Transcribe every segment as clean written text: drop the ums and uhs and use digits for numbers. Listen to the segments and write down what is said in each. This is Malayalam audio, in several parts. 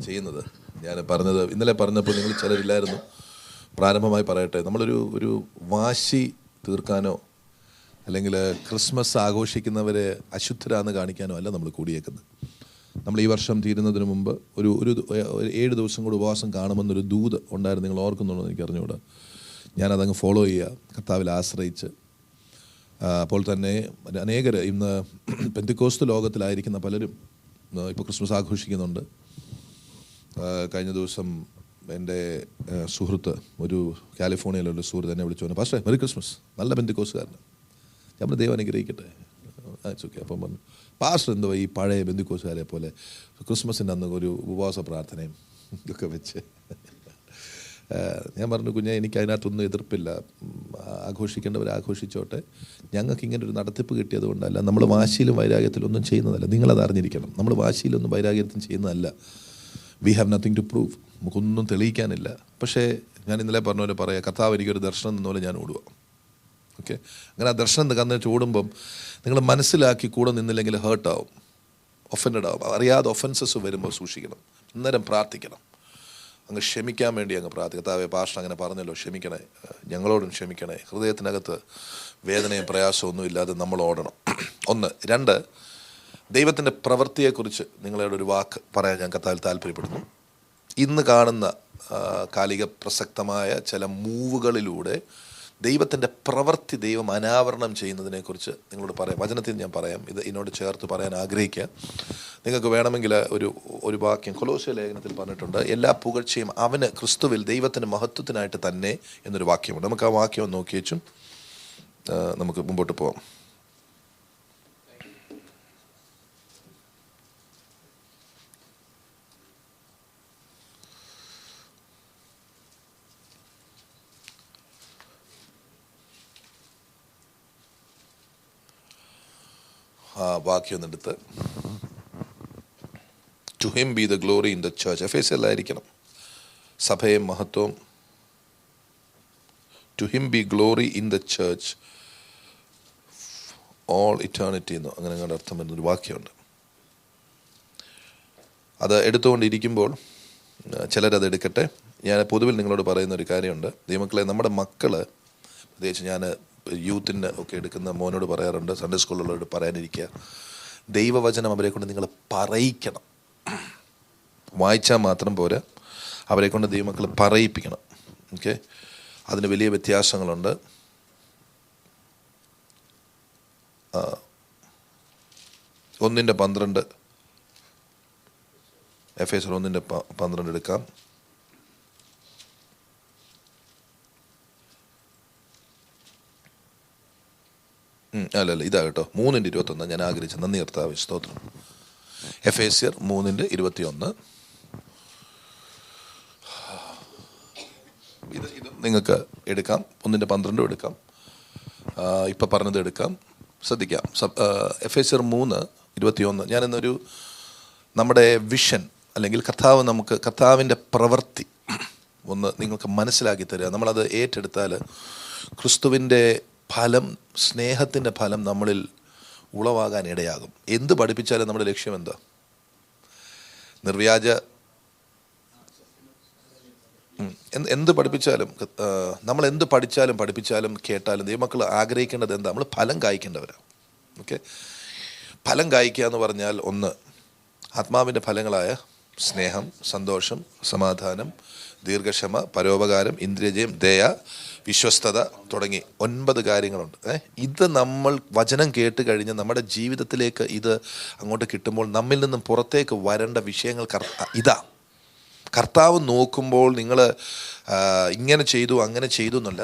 ചെയ്യുന്നത്. ഞാൻ പറഞ്ഞത് ഇന്നലെ പറഞ്ഞപ്പോൾ നിങ്ങൾ ചിലരില്ലായിരുന്നു. പ്രാരംഭമായി പറയട്ടെ, നമ്മളൊരു വാശി തീർക്കാനോ അല്ലെങ്കിൽ ക്രിസ്മസ് ആഘോഷിക്കുന്നവരെ അശുദ്ധരാന്ന് കാണിക്കാനോ അല്ല നമ്മൾ കൂടിയേക്കുന്നത്. നമ്മൾ ഈ വർഷം തീരുന്നതിന് മുമ്പ് ഒരു 7 ദിവസം കൂടി ഉപവാസം കാണുമെന്നൊരു ദൂത് ഉണ്ടായിരുന്നു. നിങ്ങൾ ഓർക്കുന്നുണ്ടോ എനിക്ക് അറിഞ്ഞുകൂടാ. ഞാനതങ്ങ് ഫോളോ ചെയ്യുക, കർത്താവിൽ ആശ്രയിച്ച്. അപ്പോൾ തന്നെ അനേകർ ഇന്ന് പെന്തിക്കോസ്ത് ലോകത്തിലായിരിക്കുന്ന പലരും ഇപ്പോൾ ക്രിസ്മസ് ആഘോഷിക്കുന്നുണ്ട്. കഴിഞ്ഞ ദിവസം എൻ്റെ സുഹൃത്ത്, ഒരു കാലിഫോർണിയയിലുള്ള സുഹൃത്ത് എന്നെ വിളിച്ചു പറഞ്ഞു, പാസ്റ്റർ മെറി ക്രിസ്മസ്, നല്ല പെന്തിക്കോസ്തുകാരന്. നമ്മുടെ ദൈവം അനുഗ്രഹിക്കട്ടെ. ഓക്കെ. അപ്പം പറഞ്ഞു, പാസ്റ്റർ എന്തോ ഈ പഴയ പെന്തിക്കോസ്തുകാരെ പോലെ ക്രിസ്മസിൻ്റെ അന്ന് ഒരു ഉപവാസ പ്രാർത്ഥനയും ഇതൊക്കെ വെച്ച്. ഞാൻ പറഞ്ഞു, കുഞ്ഞെ, എനിക്ക് അതിനകത്തൊന്നും എതിർപ്പില്ല, ആഘോഷിക്കേണ്ടവർ ആഘോഷിച്ചോട്ടെ. ഞങ്ങൾക്ക് ഇങ്ങനെ ഒരു നടത്തിപ്പ് കിട്ടിയത് കൊണ്ടല്ല, നമ്മൾ വാശിയിലും വൈരാഗ്യത്തിലൊന്നും ചെയ്യുന്നതല്ല. നിങ്ങളത് അറിഞ്ഞിരിക്കണം. നമ്മൾ വാശിയിലൊന്നും വൈരാഗ്യത്തിലും ചെയ്യുന്നതല്ല. We have nothing to prove. നമുക്കൊന്നും തെളിയിക്കാനില്ല. പക്ഷേ ഞാൻ ഇന്നലെ പറഞ്ഞ പോലെ പറയാം, കർത്താവ് എനിക്കൊരു ദർശനം തന്ന പോലെ ഞാൻ ഓടുക. ഓക്കെ. അങ്ങനെ ആ ദർശനം കന്നിട്ട് ഓടുമ്പം നിങ്ങൾ മനസ്സിലാക്കി കൂടെ നിന്നില്ലെങ്കിൽ ഹേർട്ടാവും, ഒഫൻഡഡ് ആവും. അറിയാതെ ഒഫൻസസ് വരുമ്പോൾ സൂക്ഷിക്കണം. അന്നേരം പ്രാർത്ഥിക്കണം, അങ്ങ് ക്ഷമിക്കാൻ വേണ്ടി അങ്ങ് പ്രാർത്ഥിക്കും. കർത്താവേ, പാസ്റ്റർ അങ്ങനെ പറഞ്ഞല്ലോ, ക്ഷമിക്കണേ, ഞങ്ങളോടും ക്ഷമിക്കണേ. ഹൃദയത്തിനകത്ത് വേദനയും പ്രയാസവും ഒന്നും ഇല്ലാതെ നമ്മൾ ഓടണം. 1. 2, ദൈവത്തിൻ്റെ പ്രവൃത്തിയെക്കുറിച്ച് നിങ്ങളോട് ഒരു വാക്ക് പറയാൻ ഞാൻ കർത്താവിൽ താല്പര്യപ്പെടുന്നു. ഇന്ന് കാണുന്ന കാലിക പ്രസക്തമായ ചില മൂവുകളിലൂടെ ദൈവത്തിൻ്റെ പ്രവൃത്തി ദൈവം അനാവരണം ചെയ്യുന്നതിനെക്കുറിച്ച് നിങ്ങളോട് പറയാം. വചനത്തിൽ ഞാൻ പറയാം, ഇത് എന്നോട് ചേർത്ത് പറയാൻ ആഗ്രഹിക്കുക. നിങ്ങൾക്ക് വേണമെങ്കിൽ ഒരു വാക്യം കൊലോസ്യ ലേഖനത്തിൽ പറഞ്ഞിട്ടുണ്ട്, എല്ലാ പുകഴ്ചയും അവന് ക്രിസ്തുവിൽ ദൈവത്തിൻ്റെ മഹത്വത്തിനായിട്ട് തന്നെ എന്നൊരു വാക്യമുണ്ട്. നമുക്ക് ആ വാക്യം നോക്കിയേച്ചും നമുക്ക് മുമ്പോട്ട് പോകാം. വാക്യം ഒന്നെടുത്ത്, to him be the glory in the church. എഫേസ്യരിലായിരിക്കണം സഭയെ മഹത്വം. To him be glory in the church all eternity എന്നോ അങ്ങനെ അങ്ങോട്ട് അർത്ഥം വരുന്നൊരു വാക്യമുണ്ട്. അത് എടുത്തുകൊണ്ടിരിക്കുമ്പോൾ ചിലരത് എടുക്കട്ടെ. ഞാൻ പൊതുവിൽ നിങ്ങളോട് പറയുന്ന ഒരു കാര്യമുണ്ട്. ദൈവമക്കളെ, നമ്മുടെ മക്കൾ, പ്രത്യേകിച്ച് ഞാൻ യൂത്തിന് ഒക്കെ എടുക്കുന്ന മോനോട് പറയാറുണ്ട്, സൺഡേ സ്കൂളിലുള്ളവരോട് പറയാനിരിക്കുക, ദൈവവചനം അവരെ കൊണ്ട് നിങ്ങൾ പറയിക്കണം. വായിച്ചാൽ മാത്രം പോരാ, അവരെ കൊണ്ട് ദൈവമക്കൾ പറയിപ്പിക്കണം. ഓക്കെ. അതിന് വലിയ വ്യത്യാസങ്ങളുണ്ട്. ഒന്നിൻ്റെ 12, എഫേസ്യർ 1:12 എടുക്കാം. അല്ലല്ല, ഇതാ കേട്ടോ, 3:21 ഞാൻ ആഗ്രഹിച്ച. നന്ദി കർത്താവേ, സ്തോത്രം. എഫേസ്യർ 3:21. ഇത് നിങ്ങൾക്ക് എടുക്കാം. 1:12 എടുക്കാം. ഇപ്പം പറഞ്ഞത് എടുക്കാം. ശ്രദ്ധിക്കാം. എഫേസ്യർ 3:21. ഞാനിന്നൊരു നമ്മുടെ വിഷൻ അല്ലെങ്കിൽ കർത്താവിൻ്റെ പ്രവൃത്തി ഒന്ന് നിങ്ങൾക്ക് മനസ്സിലാക്കി തരിക. നമ്മളത് ഏറ്റെടുത്താൽ ക്രിസ്തുവിൻ്റെ ഫലം, സ്നേഹത്തിൻ്റെ ഫലം നമ്മളിൽ ഉളവാകാൻ ഇടയാകും. എന്ത് പഠിപ്പിച്ചാലും നമ്മുടെ ലക്ഷ്യം എന്താ? നിർവ്യാജ എന്ത് പഠിപ്പിച്ചാലും, നമ്മൾ എന്ത് പഠിപ്പിച്ചാലും കേട്ടാലും ദൈവമക്കൾ ആഗ്രഹിക്കേണ്ടത് എന്താ? നമ്മൾ ഫലം കായ്ക്കേണ്ടവരാണ്. ഓക്കെ. ഫലം കായ്ക്കുക എന്ന് പറഞ്ഞാൽ, 1, ആത്മാവിൻ്റെ ഫലങ്ങളായ സ്നേഹം, സന്തോഷം, സമാധാനം, ദീർഘക്ഷമ, പരോപകാരം, ഇന്ദ്രിയജയം, ദയ, വിശ്വസ്തത തുടങ്ങി 9 കാര്യങ്ങളുണ്ട്. ഇത് നമ്മൾ വചനം കേട്ട് കഴിഞ്ഞ് നമ്മുടെ ജീവിതത്തിലേക്ക് ഇത് അങ്ങോട്ട് കിട്ടുമ്പോൾ നമ്മിൽ നിന്നും പുറത്തേക്ക് വരേണ്ട വിഷയങ്ങൾ ഇതാ. കർത്താവ് നോക്കുമ്പോൾ നിങ്ങൾ ഇങ്ങനെ ചെയ്തു അങ്ങനെ ചെയ്തു എന്നല്ല,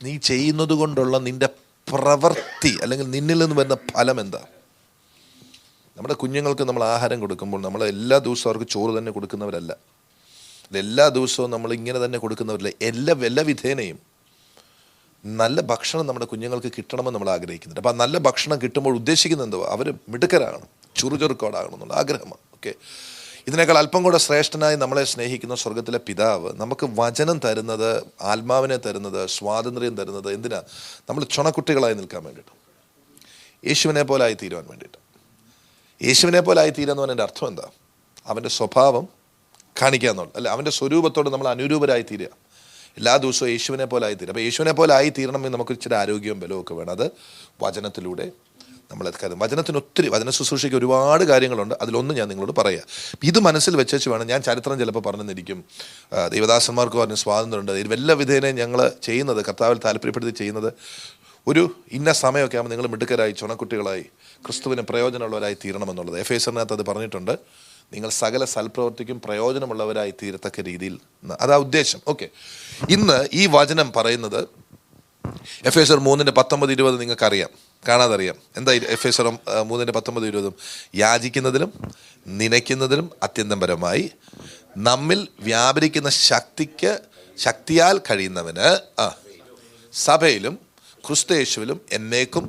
നീ ചെയ്യുന്നത് കൊണ്ടുള്ള നിൻ്റെ പ്രവൃത്തി അല്ലെങ്കിൽ നിന്നിൽ നിന്ന് വരുന്ന ഫലം എന്താ? നമ്മുടെ കുഞ്ഞുങ്ങൾക്ക് നമ്മൾ ആഹാരം കൊടുക്കുമ്പോൾ നമ്മൾ എല്ലാ ദിവസവും അവർക്ക് ചോറ് തന്നെ കൊടുക്കുന്നവരല്ല, എല്ലാ ദിവസവും നമ്മൾ ഇങ്ങനെ തന്നെ കൊടുക്കുന്നവരില്ല. എല്ലാ വിധേനയും നല്ല ഭക്ഷണം നമ്മുടെ കുഞ്ഞുങ്ങൾക്ക് കിട്ടണമെന്ന് നമ്മൾ ആഗ്രഹിക്കുന്നുണ്ട്. അപ്പം നല്ല ഭക്ഷണം കിട്ടുമ്പോൾ ഉദ്ദേശിക്കുന്നത് എന്തോ? അവർ മിടുക്കരാകണം, ചുറുചുറുക്കോടാകണം എന്നുള്ള ആഗ്രഹമാണ്. ഓക്കെ. ഇതിനേക്കാൾ അല്പം കൂടെ ശ്രേഷ്ഠനായി നമ്മളെ സ്നേഹിക്കുന്ന സ്വർഗത്തിലെ പിതാവ് നമുക്ക് വചനം തരുന്നത്, ആത്മാവിനെ തരുന്നത്, സ്വാതന്ത്ര്യം തരുന്നത് എന്തിനാ? നമ്മൾ ചുണക്കുട്ടികളായി നിൽക്കാൻ വേണ്ടിയിട്ട്, യേശുവിനെ പോലെ ആയി തീരുവാൻ വേണ്ടിയിട്ട്. യേശുവിനെ പോലെ ആയി തീരുക എന്ന് പറഞ്ഞതിൻ്റെ അർത്ഥം എന്താ? അവൻ്റെ സ്വഭാവം കാണിക്കുക എന്നുള്ളത് അല്ല, അവൻ്റെ സ്വരൂപത്തോട് നമ്മൾ അനുരൂപരായി തീരുക. എല്ലാ ദിവസവും യേശുവിനെ പോലെ ആയിത്തീരും. അപ്പോൾ യേശുവിനെ പോലെ ആയി തീരണമെങ്കിൽ നമുക്ക് ഇച്ചിരി ആരോഗ്യവും ബലവും ഒക്കെ വേണം. അത് വചനത്തിലൂടെ നമ്മളത് കാര്യം. വചനത്തിന് ഒത്തിരി, വചന ശുശ്രൂഷയ്ക്ക് ഒരുപാട് കാര്യങ്ങളുണ്ട്. അതിലൊന്നും ഞാൻ നിങ്ങളോട് പറയുക. ഇത് മനസ്സിൽ വെച്ചു വേണം. ഞാൻ ചരിത്രം ചിലപ്പോൾ പറഞ്ഞിരിക്കും, ദൈവദാസന്മാർക്ക് പറഞ്ഞ സ്വാതന്ത്ര്യമുണ്ട്. ഇത് വല്ല വിധേനയും ഞങ്ങൾ ചെയ്യുന്നത്, കർത്താവിൽ താല്പര്യപ്പെടുത്തി ചെയ്യുന്നത്, ഒരു ഇന്ന സമയമൊക്കെ ആകുമ്പോൾ നിങ്ങൾ മിടുക്കരായി ചുണക്കുട്ടികളായി ക്രിസ്തുവിന് പ്രയോജനമുള്ളവരായി തീരണമെന്നുള്ളത്. എഫേസറിനകത്ത് അത് പറഞ്ഞിട്ടുണ്ട്. നിങ്ങൾ സകല സൽപ്രവൃത്തിക്കും പ്രയോജനമുള്ളവരായി തീരത്തക്ക രീതിയിൽ, അതാ ഉദ്ദേശം. ഓക്കെ, ഇന്ന് ഈ വചനം പറയുന്നത് എഫേസർ 3:19-20 നിങ്ങൾക്കറിയാം, കാണാതറിയാം. എന്താ എഫേസർ 3:19-20? യാചിക്കുന്നതിലും നനയ്ക്കുന്നതിലും അത്യന്തം പരമായി നമ്മിൽ വ്യാപരിക്കുന്ന ശക്തിയാൽ കഴിയുന്നവന് സഭയിലും ക്രിസ്തുയേശുവിലും എന്നേക്കും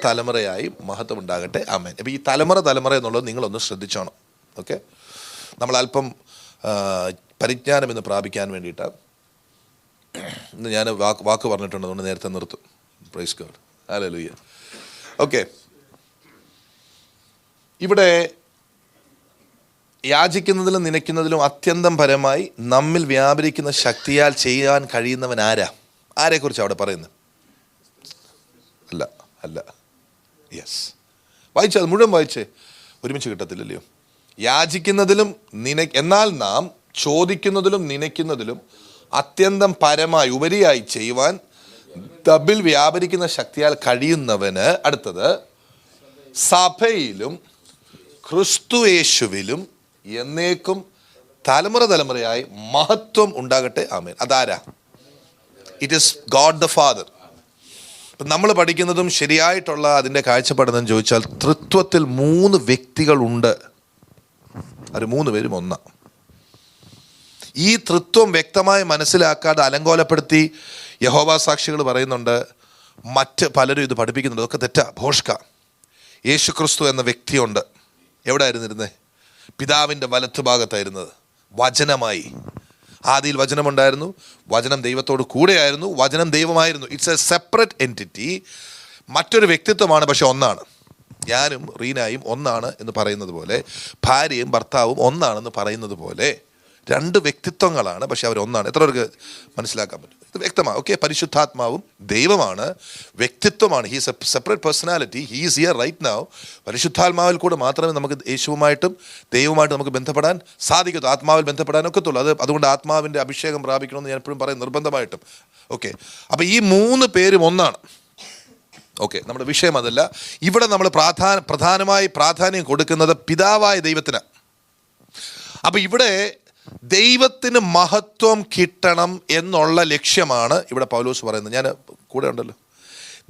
തലമുറയായി മഹത്വം ഉണ്ടാകട്ടെ. ആമേൻ. അപ്പോൾ ഈ തലമുറ എന്നുള്ളത് നിങ്ങളൊന്ന് ശ്രദ്ധിച്ചോണം. ഓക്കെ, നമ്മൾ അല്പം പരിജ്ഞാനം ഇന്ന് പ്രാപിക്കാൻ വേണ്ടിയിട്ടാണ്. ഇന്ന് ഞാൻ വാക്ക് പറഞ്ഞിട്ടുണ്ട്, അതുകൊണ്ട് നേരത്തെ നിർത്തും. Praise God, hallelujah. ഓക്കെ, ഇവിടെ യാചിക്കുന്നതിലും നനയ്ക്കുന്നതിലും അത്യന്തം പരമായി നമ്മിൽ വ്യാപരിക്കുന്ന ശക്തിയാൽ ചെയ്യാൻ കഴിയുന്നവൻ ആരെക്കുറിച്ച് അവിടെ പറയുന്നത്? അല്ല യെസ്, വായിച്ചത് മുഴുവൻ വായിച്ചേ, ഒരുമിച്ച് കിട്ടത്തില്ലല്ലയോ. യാചിക്കുന്നതിലും എന്നാൽ നാം ചോദിക്കുന്നതിലും നനയ്ക്കുന്നതിലും അത്യന്തം പരമായി ഉപരിയായി ചെയ്യുവാൻ തമ്മിൽ വ്യാപരിക്കുന്ന ശക്തിയാൽ കഴിയുന്നവന്, അടുത്തത്, സഭയിലും ക്രിസ്തുയേശുവിലും എന്നേക്കും തലമുറയായി മഹത്വം ഉണ്ടാകട്ടെ. ആമേൻ. അതാരാ? It is God the father. നമ്മൾ പഠിക്കുന്നതും ശരിയായിട്ടുള്ള അതിൻ്റെ കാഴ്ചപ്പാടെന്ന് ചോദിച്ചാൽ, തൃത്വത്തിൽ 3 വ്യക്തികളുണ്ട്. അവർ 3 പേരും ഒന്നാ. ഈ തൃത്വം വ്യക്തമായി മനസ്സിലാക്കാതെ അലങ്കോലപ്പെടുത്തി യഹോവ സാക്ഷികൾ പറയുന്നുണ്ട്, മറ്റ് പലരും ഇത് പഠിപ്പിക്കുന്നുണ്ട്. അതൊക്കെ തെറ്റാ, ഭോഷ്ക. യേശു ക്രിസ്തു എന്ന വ്യക്തിയുണ്ട്. എവിടെ ആയിരുന്നിരുന്നേ? പിതാവിൻ്റെ വലത്തുഭാഗത്തായിരുന്നത്. വചനമായി. ആദിയിൽ വചനമുണ്ടായിരുന്നു, വചനം ദൈവത്തോട് കൂടെയായിരുന്നു, വചനം ദൈവമായിരുന്നു. It's A separate entity. മറ്റൊരു വ്യക്തിത്വമാണ്, പക്ഷെ ഒന്നാണ്. ഞാനും റീനായും ഒന്നാണ് എന്ന് പറയുന്നത് പോലെ, ഭാര്യയും ഭർത്താവും ഒന്നാണെന്ന് പറയുന്നത് പോലെ 2 വ്യക്തിത്വങ്ങളാണ്, പക്ഷെ അവരൊന്നാണ്. എത്ര പേർക്ക് മനസ്സിലാക്കാൻ പറ്റും? ഇത് വ്യക്തമാണ്. ഓക്കെ, പരിശുദ്ധാത്മാവും ദൈവമാണ്, വ്യക്തിത്വമാണ്. He's a separate personality. He is here right now. പരിശുദ്ധാത്മാവിൽ കൂടെ മാത്രമേ നമുക്ക് യേശുവുമായിട്ടും ദൈവമായിട്ടും നമുക്ക് ബന്ധപ്പെടാൻ സാധിക്കത്തുള്ളൂ, ആത്മാവിൽ ബന്ധപ്പെടാൻ ഒക്കത്തുള്ളൂ. അതുകൊണ്ട് ആത്മാവിൻ്റെ അഭിഷേകം പ്രാപിക്കണമെന്ന് ഞാൻ എപ്പോഴും പറയും, നിർബന്ധമായിട്ടും. ഓക്കെ, അപ്പോൾ ഈ 3 പേരും ഒന്നാണ്. ഓക്കെ, നമ്മുടെ വിഷയം അതല്ല. ഇവിടെ നമ്മൾ പ്രധാനമായി പ്രാധാന്യം കൊടുക്കുന്നത് പിതാവായ ദൈവത്തിന്. അപ്പോൾ ഇവിടെ ദൈവത്തിന് മഹത്വം കിട്ടണം എന്നുള്ള ലക്ഷ്യമാണ് ഇവിടെ പൗലോസ് പറയുന്നത്. ഞാൻ കൂടെ ഉണ്ടല്ലോ.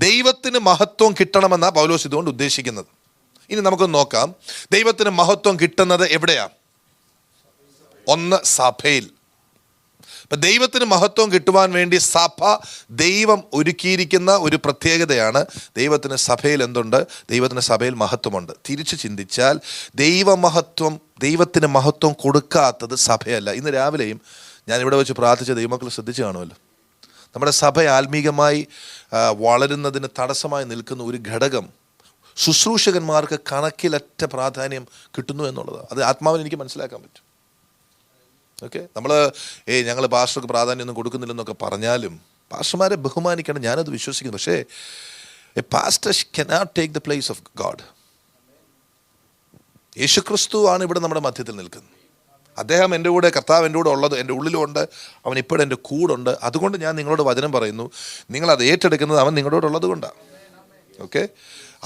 ദൈവത്തിന് മഹത്വം കിട്ടണമെന്നാണ് പൗലോസ് ഇതുകൊണ്ട് ഉദ്ദേശിക്കുന്നത്. ഇനി നമുക്കൊന്ന് നോക്കാം, ദൈവത്തിന് മഹത്വം കിട്ടുന്നത് എവിടെയാണ്? ഒന്ന്, സഭയിൽ. അപ്പം ദൈവത്തിന് മഹത്വം കിട്ടുവാൻ വേണ്ടി സഭ ദൈവം ഒരുക്കിയിരിക്കുന്ന ഒരു പ്രത്യേകതയാണ്. ദൈവത്തിന് സഭയിൽ എന്തുണ്ട്? ദൈവത്തിന് സഭയിൽ മഹത്വമുണ്ട്. തിരിച്ച് ചിന്തിച്ചാൽ ദൈവത്തിന് മഹത്വം കൊടുക്കാത്തത് സഭയല്ല. ഇന്ന് രാവിലെയും ഞാൻ ഇവിടെ വെച്ച് പ്രാർത്ഥിച്ച ദൈവമക്കൾ ശ്രദ്ധിച്ചു കാണുമല്ലോ. നമ്മുടെ സഭ ആത്മീകമായി വളരുന്നതിന് തടസ്സമായി നിൽക്കുന്ന ഒരു ഘടകം ശുശ്രൂഷകന്മാർക്ക് കണക്കിലറ്റ പ്രാധാന്യം കിട്ടുന്നു എന്നുള്ളത്. അത് ആത്മാവിന് എനിക്ക് മനസ്സിലാക്കാൻ പറ്റും. ഓക്കെ, ഞങ്ങൾ പാസ്റ്റർക്ക് പ്രാധാന്യമൊന്നും കൊടുക്കുന്നില്ലെന്നൊക്കെ പറഞ്ഞാലും പാസ്റ്റർമാരെ ബഹുമാനിക്കണം, ഞാനത് വിശ്വസിക്കുന്നു. പക്ഷേ A pastor cannot take the place of God. യേശുക്രിസ്തു ആണ് ഇവിടെ നമ്മുടെ മധ്യത്തിൽ നിൽക്കുന്നത്. അദ്ദേഹം എൻ്റെ കൂടെ, കർത്താവ് എൻ്റെ കൂടെ ഉള്ളത്, എൻ്റെ ഉള്ളിലുണ്ട്, അവൻ ഇപ്പോഴും എൻ്റെ കൂടുണ്ട്. അതുകൊണ്ട് ഞാൻ നിങ്ങളോട് വചനം പറയുന്നു, നിങ്ങളത് ഏറ്റെടുക്കുന്നത് അവൻ നിങ്ങളോടുള്ളത് കൊണ്ടാണ്. ഓക്കെ,